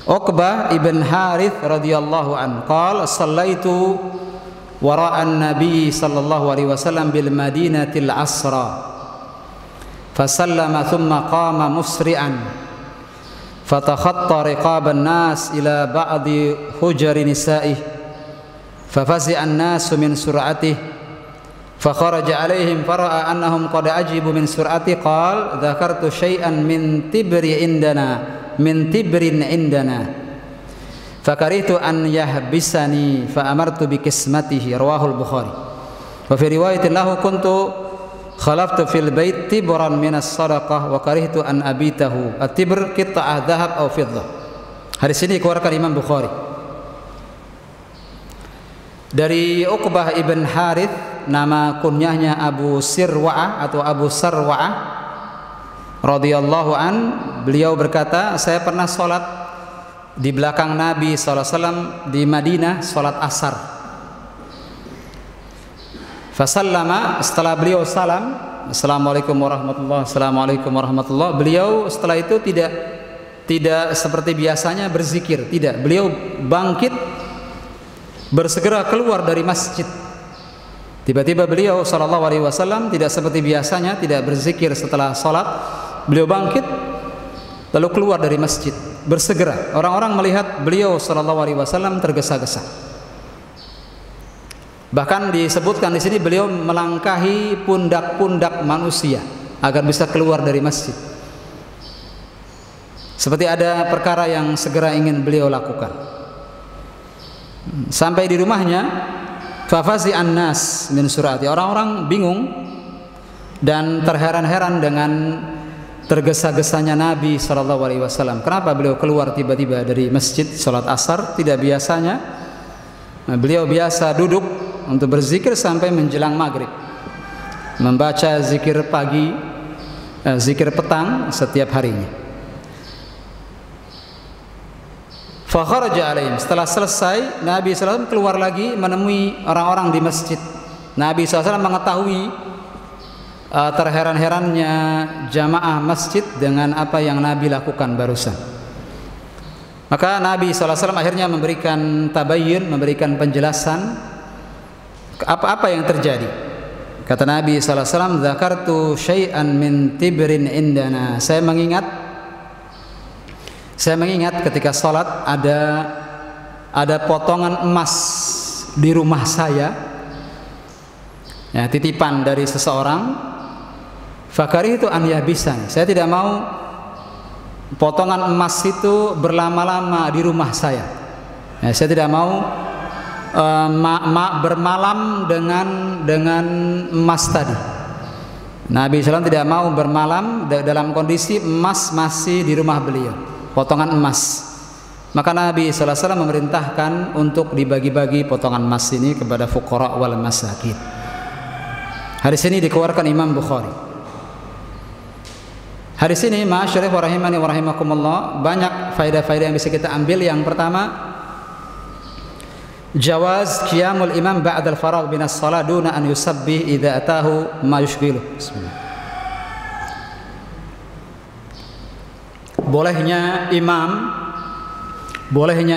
Uqbah ibn Harith radhiyallahu anhu qala sallaitu wara'an nabi sallallahu alaihi wasallam bil madinatil asra fasallama thumma qama musri'an fatakhatta riqaban nas ila ba'di hujari nisa'ih fafazi'a an-nasu min sur'atih fakharaja alaihim fara'a annahum qad ajibu min sur'ati qala dzakartu syai'an min tibrin indana fakarihtu an yahbisani fa amartu bi qismatihi, rawahul Bukhari. Wa fi riwayatin lahu kuntu khalaftu fil bait tibran min as-sadaqah wa karihtu an abitahu. At-tibr qit'ah dhahab aw fiddah. Hadis ini dikeluarkan Imam Bukhari dari Uqbah ibn Harith, nama kunyahnya Abu Sirwa'ah atau Abu Sarwa'ah radhiyallahu an. Beliau berkata, saya pernah salat di belakang Nabi SAW di Madinah, salat asar. Fasallama, setelah beliau salam, assalamualaikum warahmatullahi, assalamualaikum warahmatullahi, beliau setelah itu tidak seperti biasanya berzikir, tidak. Beliau bangkit bersegera keluar dari masjid. Tiba-tiba beliau SAW tidak seperti biasanya, tidak berzikir setelah salat. Beliau bangkit lalu keluar dari masjid bersegera. Orang-orang melihat beliau SAW tergesa-gesa. Bahkan disebutkan di sini beliau melangkahi pundak-pundak manusia agar bisa keluar dari masjid. Seperti ada perkara yang segera ingin beliau lakukan. Sampai di rumahnya, fafazi an-nas min surati. Orang-orang bingung dan terheran-heran dengan tergesa-gesanya Nabi SAW. Kenapa beliau keluar tiba-tiba dari masjid salat asar? Tidak biasanya. Beliau biasa duduk untuk berzikir sampai menjelang maghrib, membaca zikir pagi, zikir petang setiap harinya. Fakharaja alaihim, setelah selesai Nabi SAW keluar lagi menemui orang-orang di masjid. Nabi SAW mengetahui terheran-herannya jamaah masjid dengan apa yang Nabi lakukan barusan. Maka Nabi SAW akhirnya memberikan tabayyun, memberikan penjelasan apa yang terjadi. Kata Nabi SAW, dzakartu syai'an min tibrin indana. Saya mengingat ketika salat ada potongan emas di rumah saya, ya, titipan dari seseorang. Fakarihtu an yahbisan. Saya tidak mau potongan emas itu berlama-lama di rumah saya. Ya, saya tidak mau bermalam dengan emas tadi. Nabi SAW tidak mau bermalam dalam kondisi emas masih di rumah beliau, potongan emas. Maka Nabi SAW memerintahkan untuk dibagi-bagi potongan emas ini kepada fuqara wal masakin. Hadis ini dikeluarkan Imam Bukhari. Hadis ini, ma'asyiral ikhwah rahimani wa rahimakumullah, banyak faedah-faedah yang bisa kita ambil. Yang pertama, jawaz qiyamul imam ba'dal faragh minas shalah duna an yusabbih idza atahu ma yushghiluh. Bismillah. Bolehnya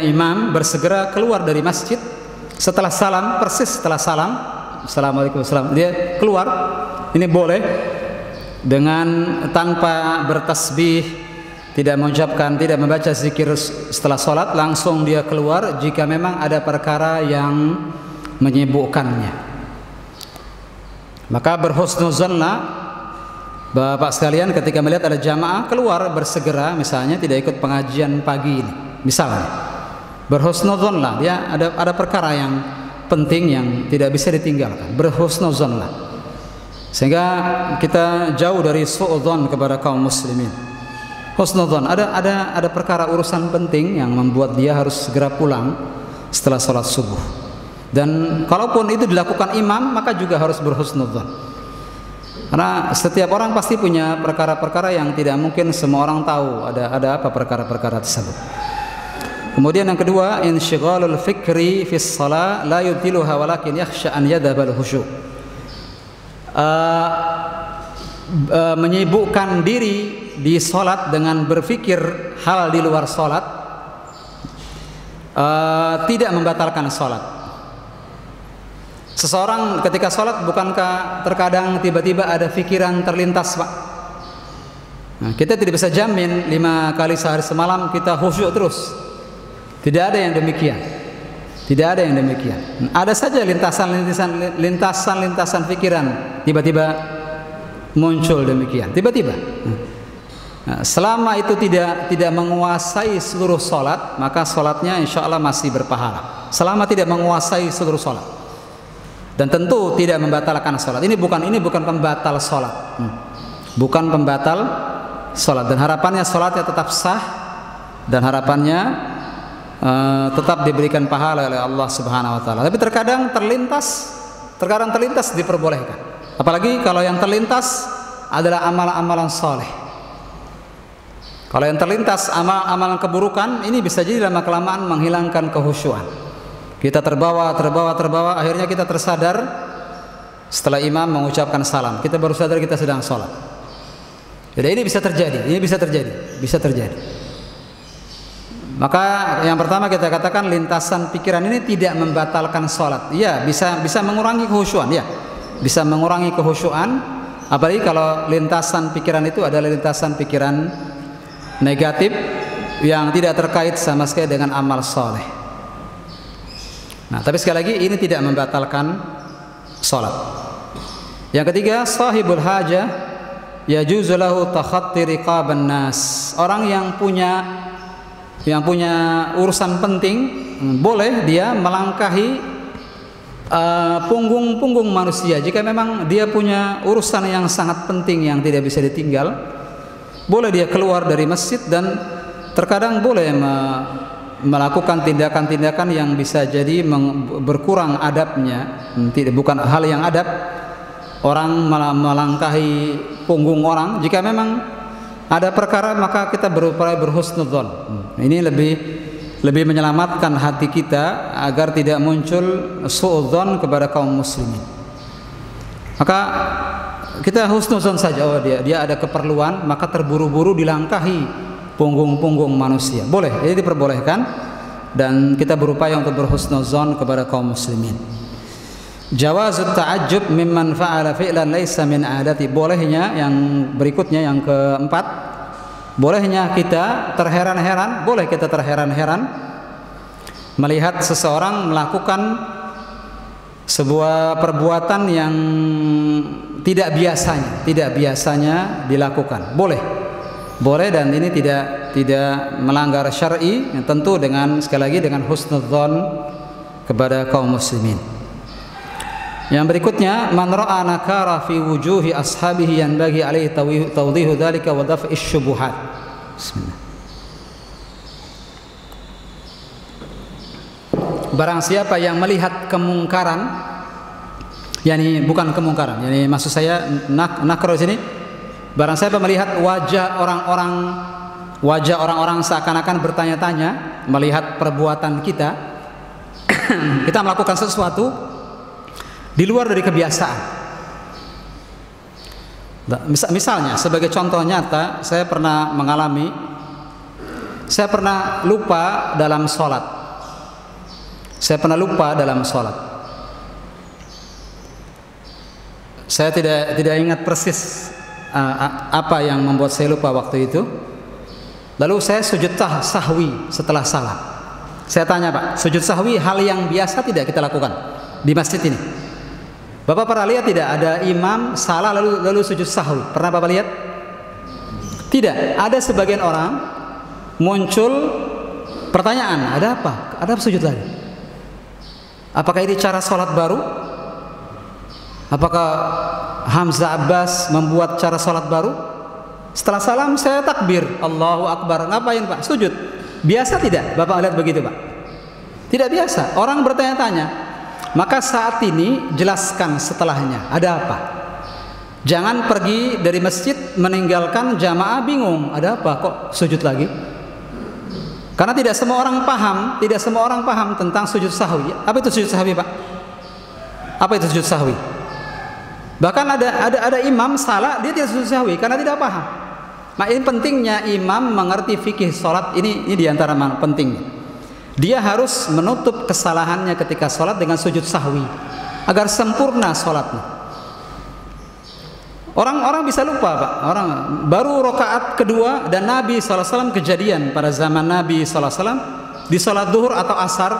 imam bersegera keluar dari masjid setelah salam, persis setelah salam, assalamualaikum warahmatullahi wabarakatuh, dia keluar. Ini boleh, dengan tanpa bertasbih, tidak mengucapkan, tidak membaca zikir setelah sholat, langsung dia keluar jika memang ada perkara yang menyibukkannya. Maka berhusnuzonlah Bapak sekalian ketika melihat ada jamaah keluar bersegera, misalnya tidak ikut pengajian pagi ini, misalnya berhusnuzonlah, dia ada perkara yang penting yang tidak bisa ditinggalkan, berhusnuzonlah, sehingga kita jauh dari suudzon kepada kaum muslimin. Husnuzon, ada perkara urusan penting yang membuat dia harus segera pulang setelah sholat subuh. Dan kalaupun itu dilakukan imam, maka juga harus berhusnuzon. Karena setiap orang pasti punya perkara-perkara yang tidak mungkin semua orang tahu ada apa perkara-perkara tersebut. Kemudian yang kedua, insyighalul fikri fis shalah la yubtiluha walakin yakhsha an yadhabal khusyu'. Menyibukkan diri di sholat dengan berpikir hal di luar sholat tidak membatalkan sholat. Seseorang ketika sholat, bukankah terkadang tiba-tiba ada pikiran terlintas, Pak? Nah, kita tidak bisa jamin 5 kali sehari semalam kita khusyuk terus. Tidak ada yang demikian. Tidak ada yang demikian. Ada saja lintasan pikiran tiba-tiba muncul demikian. Tiba-tiba. Nah, selama itu tidak menguasai seluruh sholat, maka sholatnya insya Allah masih berpahala. Selama tidak menguasai seluruh sholat, dan tentu tidak membatalkan sholat. Ini bukan pembatal sholat, bukan pembatal sholat. Dan harapannya sholatnya tetap sah, dan harapannya tetap diberikan pahala oleh Allah Subhanahu Wa Taala. Tapi terkadang terlintas diperbolehkan. Apalagi kalau yang terlintas adalah amalan-amalan soleh. Kalau yang terlintas amalan keburukan, ini bisa jadi lama-kelamaan menghilangkan kekhusyuan. Kita terbawa, akhirnya kita tersadar setelah imam mengucapkan salam, kita baru sadar kita sedang sholat. Jadi ini bisa terjadi. Maka yang pertama kita katakan lintasan pikiran ini tidak membatalkan sholat. Iya, bisa mengurangi kekhusyuan, ya, bisa mengurangi kekhusyuan. Apalagi kalau lintasan pikiran itu adalah lintasan pikiran negatif yang tidak terkait sama sekali dengan amal soleh. Nah, tapi sekali lagi ini tidak membatalkan sholat. Yang ketiga, sahibul hajah yajuzu lahu takhatti riqaban nas. Orang yang punya urusan penting, boleh dia melangkahi punggung manusia. Jika memang dia punya urusan yang sangat penting yang tidak bisa ditinggal, boleh dia keluar dari masjid, dan terkadang boleh melakukan tindakan-tindakan yang bisa jadi berkurang adabnya. Bukan hal yang adab orang melangkahi punggung orang. Jika memang ada perkara, maka kita berupaya berhusnudzon. Ini lebih menyelamatkan hati kita agar tidak muncul suudzon kepada kaum muslimin. Maka kita husnudzon saja, oh dia ada keperluan, maka terburu-buru dilangkahi punggung-punggung manusia. Boleh, ini diperbolehkan, dan kita berupaya untuk berhusnudzon kepada kaum muslimin. Jawazut ta'ajjub mimman fa'ala fi'lan laisa min 'adati. Bolehnya yang berikutnya, yang keempat, bolehnya kita terheran-heran, boleh kita terheran-heran melihat seseorang melakukan sebuah perbuatan yang tidak biasanya dilakukan. Boleh, dan ini tidak melanggar syar'i, tentu dengan, sekali lagi, dengan husnudzon kepada kaum muslimin. Yang berikutnya, man ra'a nakara fi wujuhi ashabihi yanbaghi alaihi tawdihu dzalika wa daf'i syubuhat. Bismillah. Barang siapa yang melihat kemungkaran, yakni bukan kemungkaran, yakni maksud saya nakro sini, barang siapa melihat wajah orang-orang seakan-akan bertanya-tanya melihat perbuatan kita, kita melakukan sesuatu di luar dari kebiasaan. Misalnya, sebagai contoh nyata, saya pernah lupa dalam sholat. Saya tidak ingat persis apa yang membuat saya lupa waktu itu. Lalu saya sujud sahwi setelah salam. Saya tanya, Pak, sujud sahwi hal yang biasa tidak kita lakukan di masjid ini? Bapak pernah lihat tidak ada imam salah lalu sujud sahwi? Pernah Bapak lihat? Tidak. Ada sebagian orang muncul pertanyaan, ada apa? Ada apa sujud lagi? Apakah ini cara sholat baru? Apakah Hamzah Abbas membuat cara sholat baru? Setelah salam saya takbir, Allahu Akbar. Ngapain Pak? Sujud. Biasa tidak? Bapak lihat begitu Pak? Tidak biasa. Orang bertanya-tanya. Maka saat ini jelaskan setelahnya. Ada apa? Jangan pergi dari masjid meninggalkan jamaah bingung. Ada apa kok sujud lagi? Karena tidak semua orang paham tentang sujud sahwi. Apa itu sujud sahwi Pak? Apa itu sujud sahwi? Bahkan ada imam salah, dia tidak sujud sahwi karena tidak paham. Nah, ini pentingnya imam mengerti fikih sholat, ini diantara pentingnya. Dia harus menutup kesalahannya ketika sholat dengan sujud sahwi agar sempurna sholatnya. Orang bisa lupa Pak. Orang baru rakaat kedua dan Nabi SAW kejadian pada zaman Nabi SAW di sholat duhur atau asar,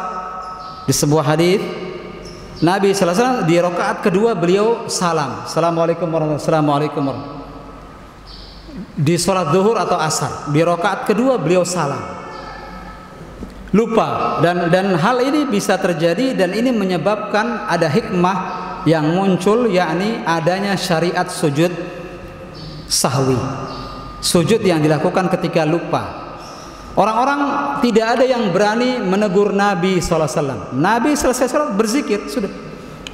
di sebuah hadis Nabi SAW di rakaat kedua beliau salam, Assalamualaikum warahmatullahi wabarakatuh. Di sholat duhur atau asar di rakaat kedua beliau salam. Lupa, dan hal ini bisa terjadi dan ini menyebabkan ada hikmah yang muncul, yakni adanya syariat sujud sahwi, sujud yang dilakukan ketika lupa. Orang-orang tidak ada yang berani menegur Nabi SAW. Nabi selesai sholat berzikir sudah,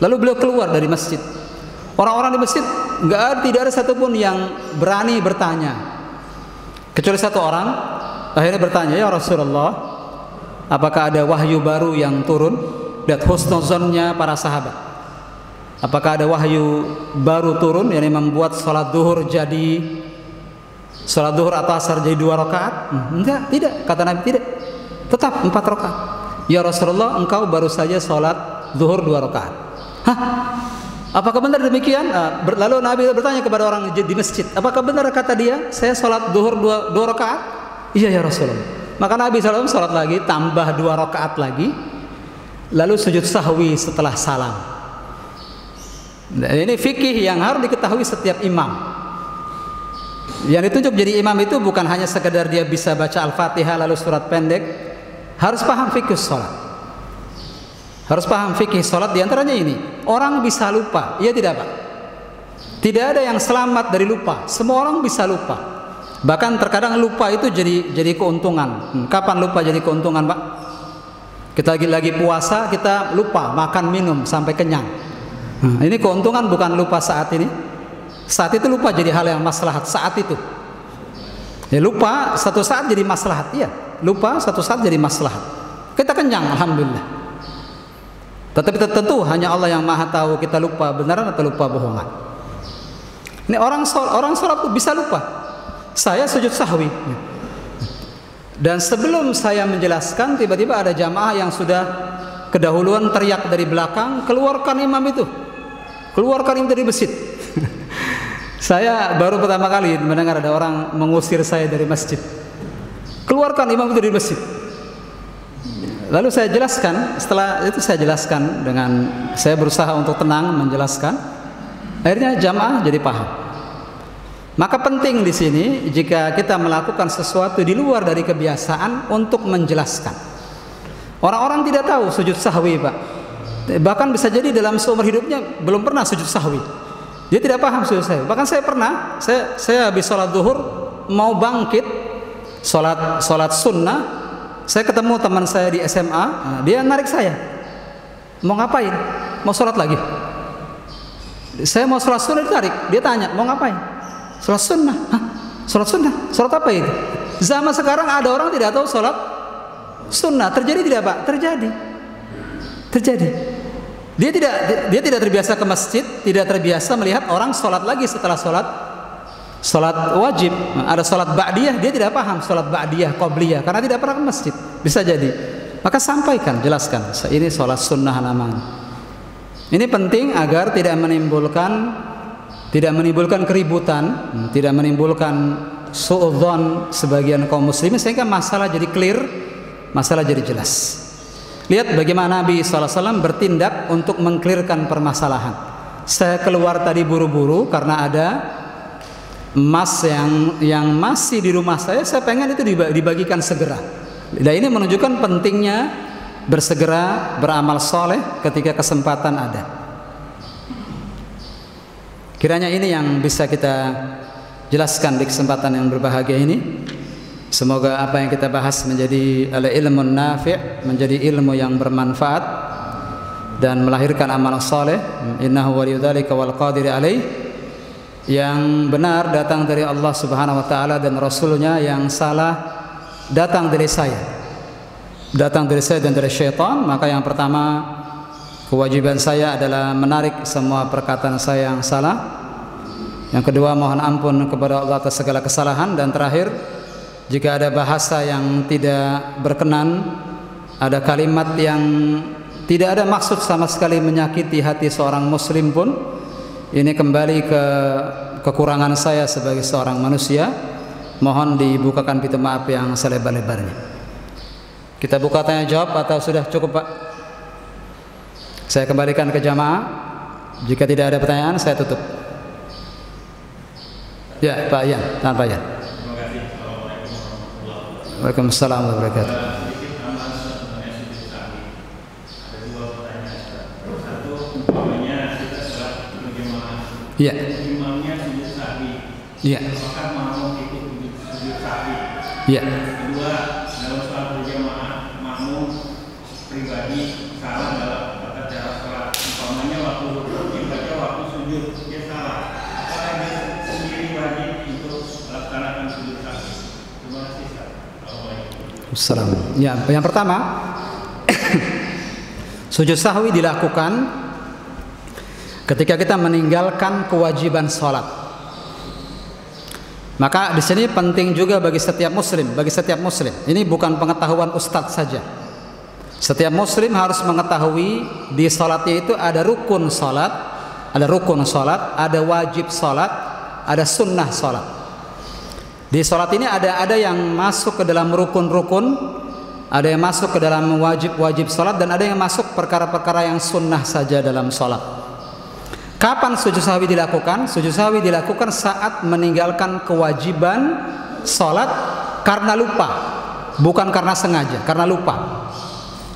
lalu beliau keluar dari masjid. Orang-orang di masjid tidak ada satupun yang berani bertanya, kecuali satu orang akhirnya bertanya, ya Rasulullah, apakah ada wahyu baru yang turun? Lihat husnuzonnya para sahabat. Apakah ada wahyu baru turun yang membuat sholat duhur atau asar jadi 2 rakaat? Enggak, tidak. Kata Nabi tidak. Tetap 4 rakaat. Ya Rasulullah, engkau baru saja sholat duhur 2 rakaat. Hah? Apakah benar demikian? Lalu Nabi bertanya kepada orang di masjid, apakah benar kata dia, saya sholat duhur 2 rakaat? Iya ya Rasulullah. Maka Nabi SAW sholat lagi, tambah 2 rakaat lagi, lalu sujud sahwi setelah salam. Nah, ini fikih yang harus diketahui setiap imam. Yang ditunjuk jadi imam itu bukan hanya sekedar dia bisa baca Al-Fatihah lalu surat pendek, harus paham fikih sholat. Harus paham fikih sholat, diantaranya ini, orang bisa lupa, iya tidak Pak? Tidak ada yang selamat dari lupa, semua orang bisa lupa. Bahkan terkadang lupa itu jadi keuntungan. Kapan lupa jadi keuntungan Pak? Kita lagi puasa, kita lupa makan minum sampai kenyang. Ini keuntungan, bukan lupa saat ini. Saat itu lupa jadi hal yang maslahat saat itu. Ya, lupa satu saat jadi maslahat, iya. Lupa satu saat jadi maslahat. Kita kenyang, alhamdulillah. Tetapi tentu hanya Allah yang Maha tahu kita lupa benaran atau lupa bohongan. Ini orang sholat tuh bisa lupa. Saya sujud sahwi, dan sebelum saya menjelaskan tiba-tiba ada jamaah yang sudah kedahuluan teriak dari belakang, keluarkan imam itu, keluarkan imam dari masjid. Saya baru pertama kali mendengar ada orang mengusir saya dari masjid, keluarkan imam itu dari masjid. Lalu saya jelaskan, setelah itu saya jelaskan saya berusaha untuk tenang menjelaskan, akhirnya jamaah jadi paham. Maka penting di sini jika kita melakukan sesuatu di luar dari kebiasaan untuk menjelaskan. Orang-orang tidak tahu sujud sahwi Pak. Bahkan bisa jadi dalam seumur hidupnya belum pernah sujud sahwi. Dia tidak paham sujud sahwi. Bahkan saya pernah, saya habis sholat duhur mau bangkit sholat sunnah, saya ketemu teman saya di SMA, dia narik saya. Mau ngapain? Mau sholat lagi? Saya mau sholat sunnah, ditarik. Dia tanya, mau ngapain? Sholat sunnah. Hah? Sholat sunnah? Sholat apa itu? Zaman sekarang ada orang tidak tahu sholat sunnah. Terjadi tidak Pak? Terjadi. Dia tidak terbiasa ke masjid, tidak terbiasa melihat orang sholat lagi setelah sholat wajib. Ada sholat ba'diyah, dia tidak paham sholat ba'diyah, qobliyah, karena tidak pernah ke masjid. Bisa jadi. Maka sampaikan, jelaskan, ini sholat sunnah namanya. Ini penting agar tidak menimbulkan keributan, tidak menimbulkan suudzon sebagian kaum muslimin, sehingga masalah jadi clear, masalah jadi jelas. Lihat bagaimana Nabi SAW bertindak untuk mengklirkan permasalahan. saya keluar tadi buru-buru karena ada emas yang masih di rumah saya pengen itu dibagikan segera. Dan ini menunjukkan pentingnya bersegera beramal soleh ketika kesempatan ada. Kiranya ini yang bisa kita jelaskan di kesempatan yang berbahagia ini. Semoga apa yang kita bahas menjadi ilmun nafi', menjadi ilmu yang bermanfaat dan melahirkan amal soleh. Innahu waliyudzalika wal qadir alaih. Yang benar datang dari Allah Subhanahu wa taala dan Rasulnya, yang salah datang dari saya. Datang dari saya dan dari syaitan. Maka yang pertama, kewajiban saya adalah menarik semua perkataan saya yang salah. Yang kedua, mohon ampun kepada Allah atas segala kesalahan. Dan terakhir, jika ada bahasa yang tidak berkenan, ada kalimat yang tidak ada maksud sama sekali menyakiti hati seorang muslim pun, ini kembali ke kekurangan saya sebagai seorang manusia. Mohon dibukakan pintu maaf yang selebar-lebarnya. Kita buka tanya jawab atau sudah cukup, Pak? Saya kembalikan ke jamaah. Jika tidak ada pertanyaan, saya tutup. Ya, Pak Yan, tahan Pak Yan. Waalaikumsalam warahmatullahi wabarakatuh. Iya. Imamnya sujud sahwi. Iya. Apakah makmum ikut sujud sahwi? Iya. Kedua, dalam sholat berjamaah, makmum pribadi salah dalam tata cara sholat. Umpamanya waktu dibaca waktu sujud dia salah. Apakah dia sendiri wajib untuk melaksanakan sujud sahwi? Terima kasih, Assalamualaikum. Assalamualaikum. Ya, yang pertama, sujud sahwi dilakukan ketika kita meninggalkan kewajiban sholat. Maka di sini penting juga bagi setiap muslim, Ini bukan pengetahuan ustadz saja. Setiap muslim harus mengetahui di sholatnya itu ada rukun sholat, ada wajib sholat, ada sunnah sholat. Di sholat ini ada yang masuk ke dalam rukun-rukun, ada yang masuk ke dalam wajib sholat, dan ada yang masuk perkara-perkara yang sunnah saja dalam sholat. Kapan sujud sahwi dilakukan? Sujud sahwi dilakukan saat meninggalkan kewajiban sholat karena lupa, bukan karena sengaja, karena lupa.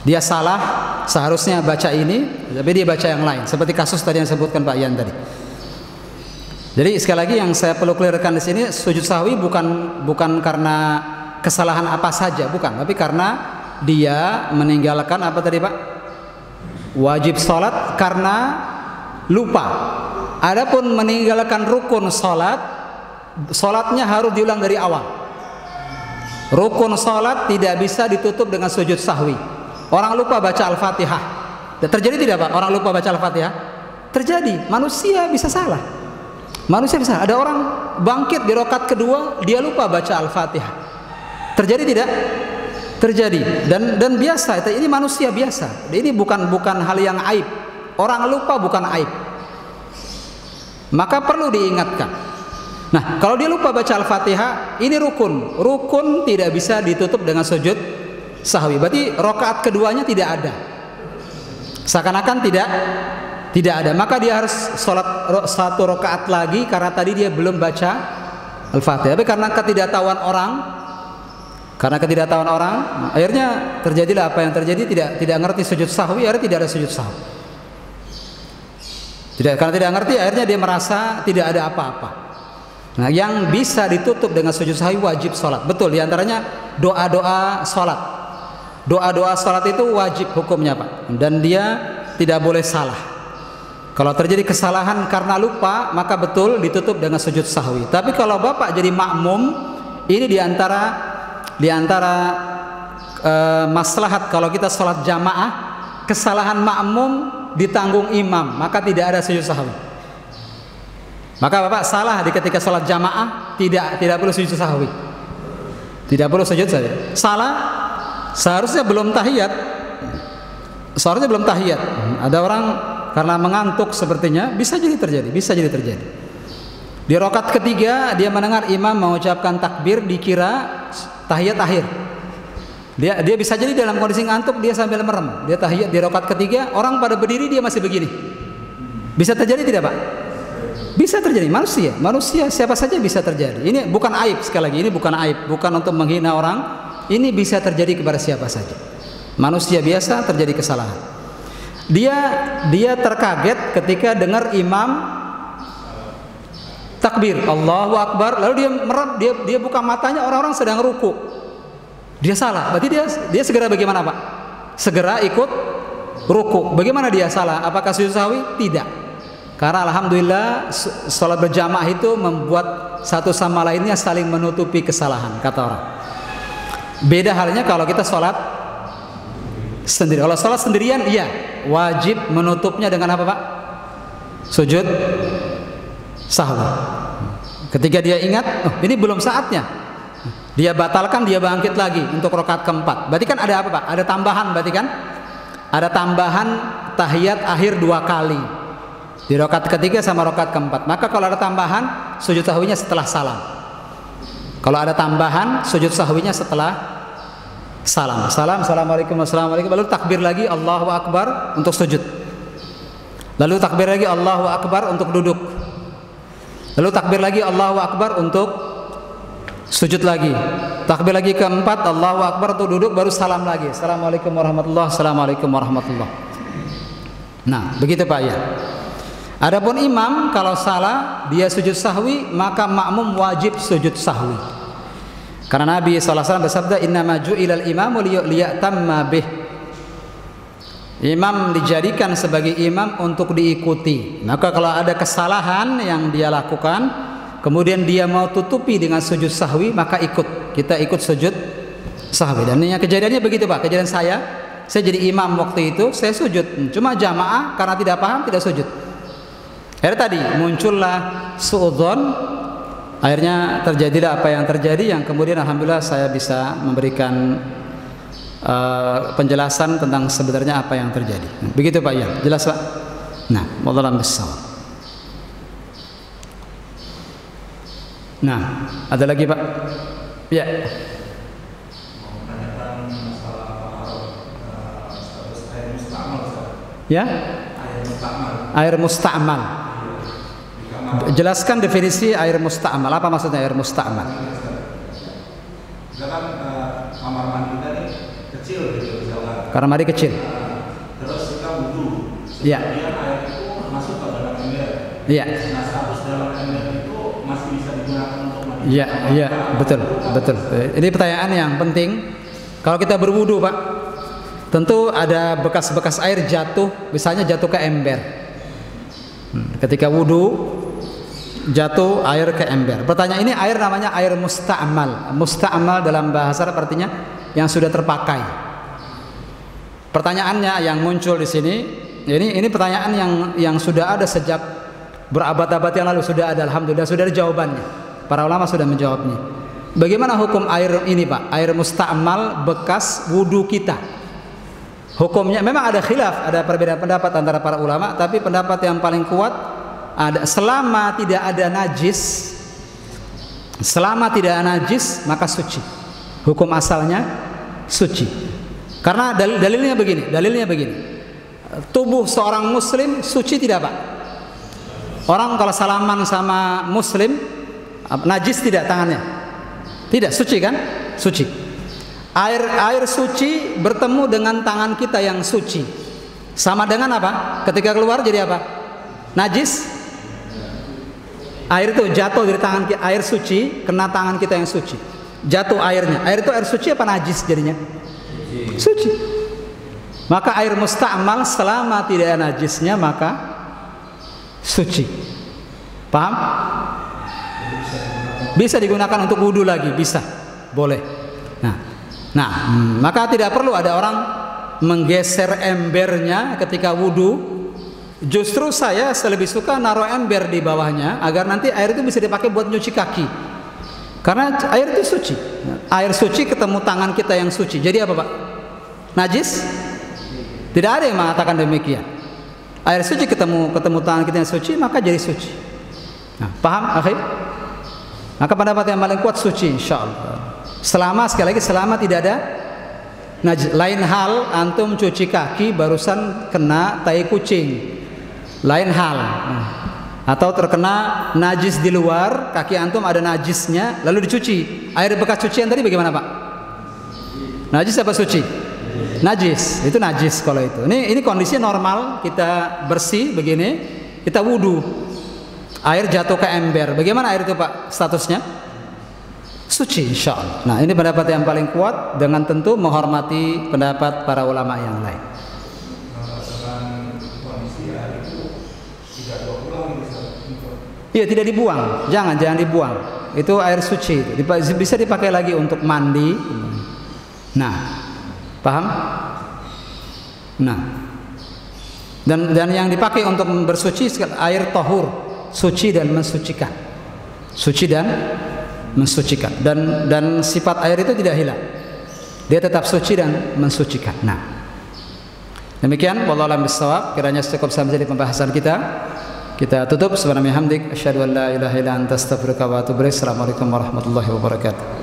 Dia salah, seharusnya baca ini, tapi dia baca yang lain. Seperti kasus tadi yang disebutkan Pak Yan tadi. Jadi sekali lagi yang saya perlu clearkan di sini, sujud sahwi bukan karena kesalahan apa saja, bukan, tapi karena dia meninggalkan apa tadi Pak? Wajib sholat karena lupa. Adapun meninggalkan rukun sholatnya harus diulang dari awal. Rukun sholat tidak bisa ditutup dengan sujud sahwi. Orang lupa baca Al-Fatihah. Terjadi tidak Pak? Orang lupa baca Al-Fatihah? Terjadi. Manusia bisa salah. Ada orang bangkit di rakaat kedua, dia lupa baca Al-Fatihah. Terjadi tidak? Terjadi. Dan biasa. Ini manusia biasa. Ini bukan hal yang aib. Orang lupa bukan aib. Maka perlu diingatkan. Nah, kalau dia lupa baca Al-Fatihah, ini rukun. Rukun tidak bisa ditutup dengan sujud sahwi. Berarti rakaat keduanya tidak ada. Seakan-akan tidak ada. Maka dia harus sholat satu rakaat lagi karena tadi dia belum baca Al-Fatihah. Tapi karena ketidaktahuan orang, akhirnya terjadilah apa yang terjadi. Tidak ngerti sujud sahwi, akhirnya tidak ada sujud sahwi. Karena tidak ngerti, akhirnya dia merasa tidak ada apa-apa. Nah, yang bisa ditutup dengan sujud sahwi wajib sholat. Betul, diantaranya doa-doa sholat. Doa-doa sholat itu wajib hukumnya Pak. Dan dia tidak boleh salah. Kalau terjadi kesalahan karena lupa, maka betul ditutup dengan sujud sahwi. Tapi kalau Bapak jadi makmum, ini diantara maslahat kalau kita sholat jamaah, kesalahan makmum ditanggung imam, maka tidak ada sujud sahwi. Maka Bapak salah ketika sholat jamaah, tidak perlu sujud sahwi. Tidak perlu sujud saja. Salah, seharusnya belum tahiyat. Ada orang karena mengantuk sepertinya, bisa jadi terjadi. Di rakaat ketiga dia mendengar imam mengucapkan takbir, dikira tahiyat akhir. Dia bisa jadi dalam kondisi ngantuk, dia sambil merem. Dia tahiyat di rakaat ketiga, orang pada berdiri, dia masih begini. Bisa terjadi tidak Pak? Bisa terjadi. Manusia siapa saja bisa terjadi. Ini bukan aib, sekali lagi ini bukan aib, bukan untuk menghina orang. Ini bisa terjadi kepada siapa saja. Manusia biasa terjadi kesalahan. Dia terkaget ketika dengar imam takbir, Allahu Akbar, lalu dia buka matanya, orang-orang sedang ruku. Dia salah. Berarti dia segera bagaimana Pak? Segera ikut ruku. Bagaimana dia salah? Apakah sujud sahwi? Tidak. Karena alhamdulillah salat berjamaah itu membuat satu sama lainnya saling menutupi kesalahan, kata orang. Beda halnya kalau kita salat sendiri. Kalau salat sendirian, iya, wajib menutupnya dengan apa Pak? Sujud sahwi. Ketika dia ingat, oh ini belum saatnya, dia batalkan, dia bangkit lagi untuk rakaat keempat. Berarti kan ada apa Pak? Ada tambahan, berarti kan? Ada tambahan tahiyat akhir 2 kali. Di rakaat ketiga sama rakaat keempat. Maka kalau ada tambahan, sujud sahwinya setelah salam. Kalau ada tambahan, sujud sahwinya setelah salam. Assalamualaikum, assalamualaikum. Lalu takbir lagi, Allahu Akbar untuk sujud. Lalu takbir lagi, Allahu Akbar untuk duduk. Lalu takbir lagi, Allahu Akbar untuk sujud lagi. Takbir lagi keempat, Allahu Akbar untuk duduk, baru salam lagi. Assalamualaikum warahmatullahi wabarakatuh. Assalamualaikum warahmatullahi wabarakatuh. Nah, begitu Pak ya. Adapun imam kalau salah dia sujud sahwi, maka makmum wajib sujud sahwi. Karena Nabi SAW bersabda, "Innama ju'ilal imamu liya'tamma bih." Imam dijadikan sebagai imam untuk diikuti. Maka kalau ada kesalahan yang dia lakukan, kemudian dia mau tutupi dengan sujud sahwi, maka kita ikut sujud sahwi. Dan yang kejadiannya begitu Pak. Kejadian saya jadi imam waktu itu, saya sujud. Cuma jamaah karena tidak paham tidak sujud. Akhirnya tadi muncullah suudzon, akhirnya terjadilah apa yang terjadi, yang kemudian alhamdulillah saya bisa memberikan penjelasan tentang sebenarnya apa yang terjadi. Begitu Pak ya, jelas Pak? Nah, wallahu a'lam bishawab. Nah, ada lagi Pak? Ya. Ya? Air musta'mal. Jelaskan definisi air musta'mal. Apa maksudnya air musta'mal? Misalkan kamar mandi kita nih kecil gitu misalkan. Kamar mandi kecil. Terus kita wudu. Iya. Kemudian air itu masuk ke dalam ember. Iya. Nah, status dalam ember itu masih bisa digunakan untuk mandi. Iya, iya, betul. Ini pertanyaan yang penting. Kalau kita berwudu Pak, tentu ada bekas-bekas air jatuh, misalnya jatuh ke ember. Ketika wudu jatuh air ke ember. Pertanyaan ini air namanya air musta'mal. Musta'mal dalam bahasa Arab artinya yang sudah terpakai. Pertanyaannya yang muncul di sini, ini pertanyaan yang sudah ada sejak berabad-abad yang lalu, sudah ada, alhamdulillah sudah ada jawabannya. Para ulama sudah menjawabnya. Bagaimana hukum air ini Pak? Air musta'mal bekas wudu kita. Hukumnya memang ada khilaf, ada perbedaan pendapat antara para ulama, tapi pendapat yang paling kuat ada, selama tidak ada najis, maka suci. Hukum asalnya suci. Karena dalilnya begini. Tubuh seorang muslim suci tidak Pak? Orang kalau salaman sama muslim najis tidak tangannya? Tidak, suci kan? Suci. Air suci bertemu dengan tangan kita yang suci. Sama dengan apa? Ketika keluar jadi apa? Najis. Air itu jatuh dari tangan kita, air suci kena tangan kita yang suci. Jatuh airnya. Air itu air suci apa najis jadinya? Suci. Maka air musta'mal selama tidak ada najisnya maka suci. Paham? Bisa digunakan untuk wudu lagi, bisa. Boleh. Nah, maka tidak perlu ada orang menggeser embernya ketika wudu. Justru saya lebih suka naruh ember di bawahnya agar nanti air itu bisa dipakai buat nyuci kaki. Karena air itu suci. Air suci ketemu tangan kita yang suci. Jadi apa Pak? Najis? Tidak ada yang mengatakan demikian. Air suci ketemu tangan kita yang suci maka jadi suci. Nah, paham akhir? Maka pendapat yang paling kuat suci insyaallah. Selama tidak ada najis. Lain hal antum cuci kaki barusan kena tai kucing. lain hal. Atau terkena najis di luar, kaki antum ada najisnya, lalu dicuci. Air bekas cucian tadi bagaimana Pak? Najis apa suci? Najis, itu najis kalau itu. Ini kondisi normal, kita bersih begini, kita wudu. Air jatuh ke ember, bagaimana air itu Pak statusnya? Suci insya Allah. Nah ini pendapat yang paling kuat, dengan tentu menghormati pendapat para ulama yang lain. Iya, tidak dibuang, jangan dibuang. Itu air suci, bisa dipakai lagi untuk mandi. Nah, paham? Nah, dan yang dipakai untuk bersuci air tahur, suci dan mensucikan, suci dan mensucikan. Dan sifat air itu tidak hilang, dia tetap suci dan mensucikan. Nah, demikian. Wallahu a'lam bishawab. Kiranya cukup sampai di pembahasan kita. Kita tutup. Subhanallah hamdik, asyhadu an la ilaha illa anta astaghfiruka wa atubu ilaik. Assalamualaikum warahmatullahi wabarakatuh.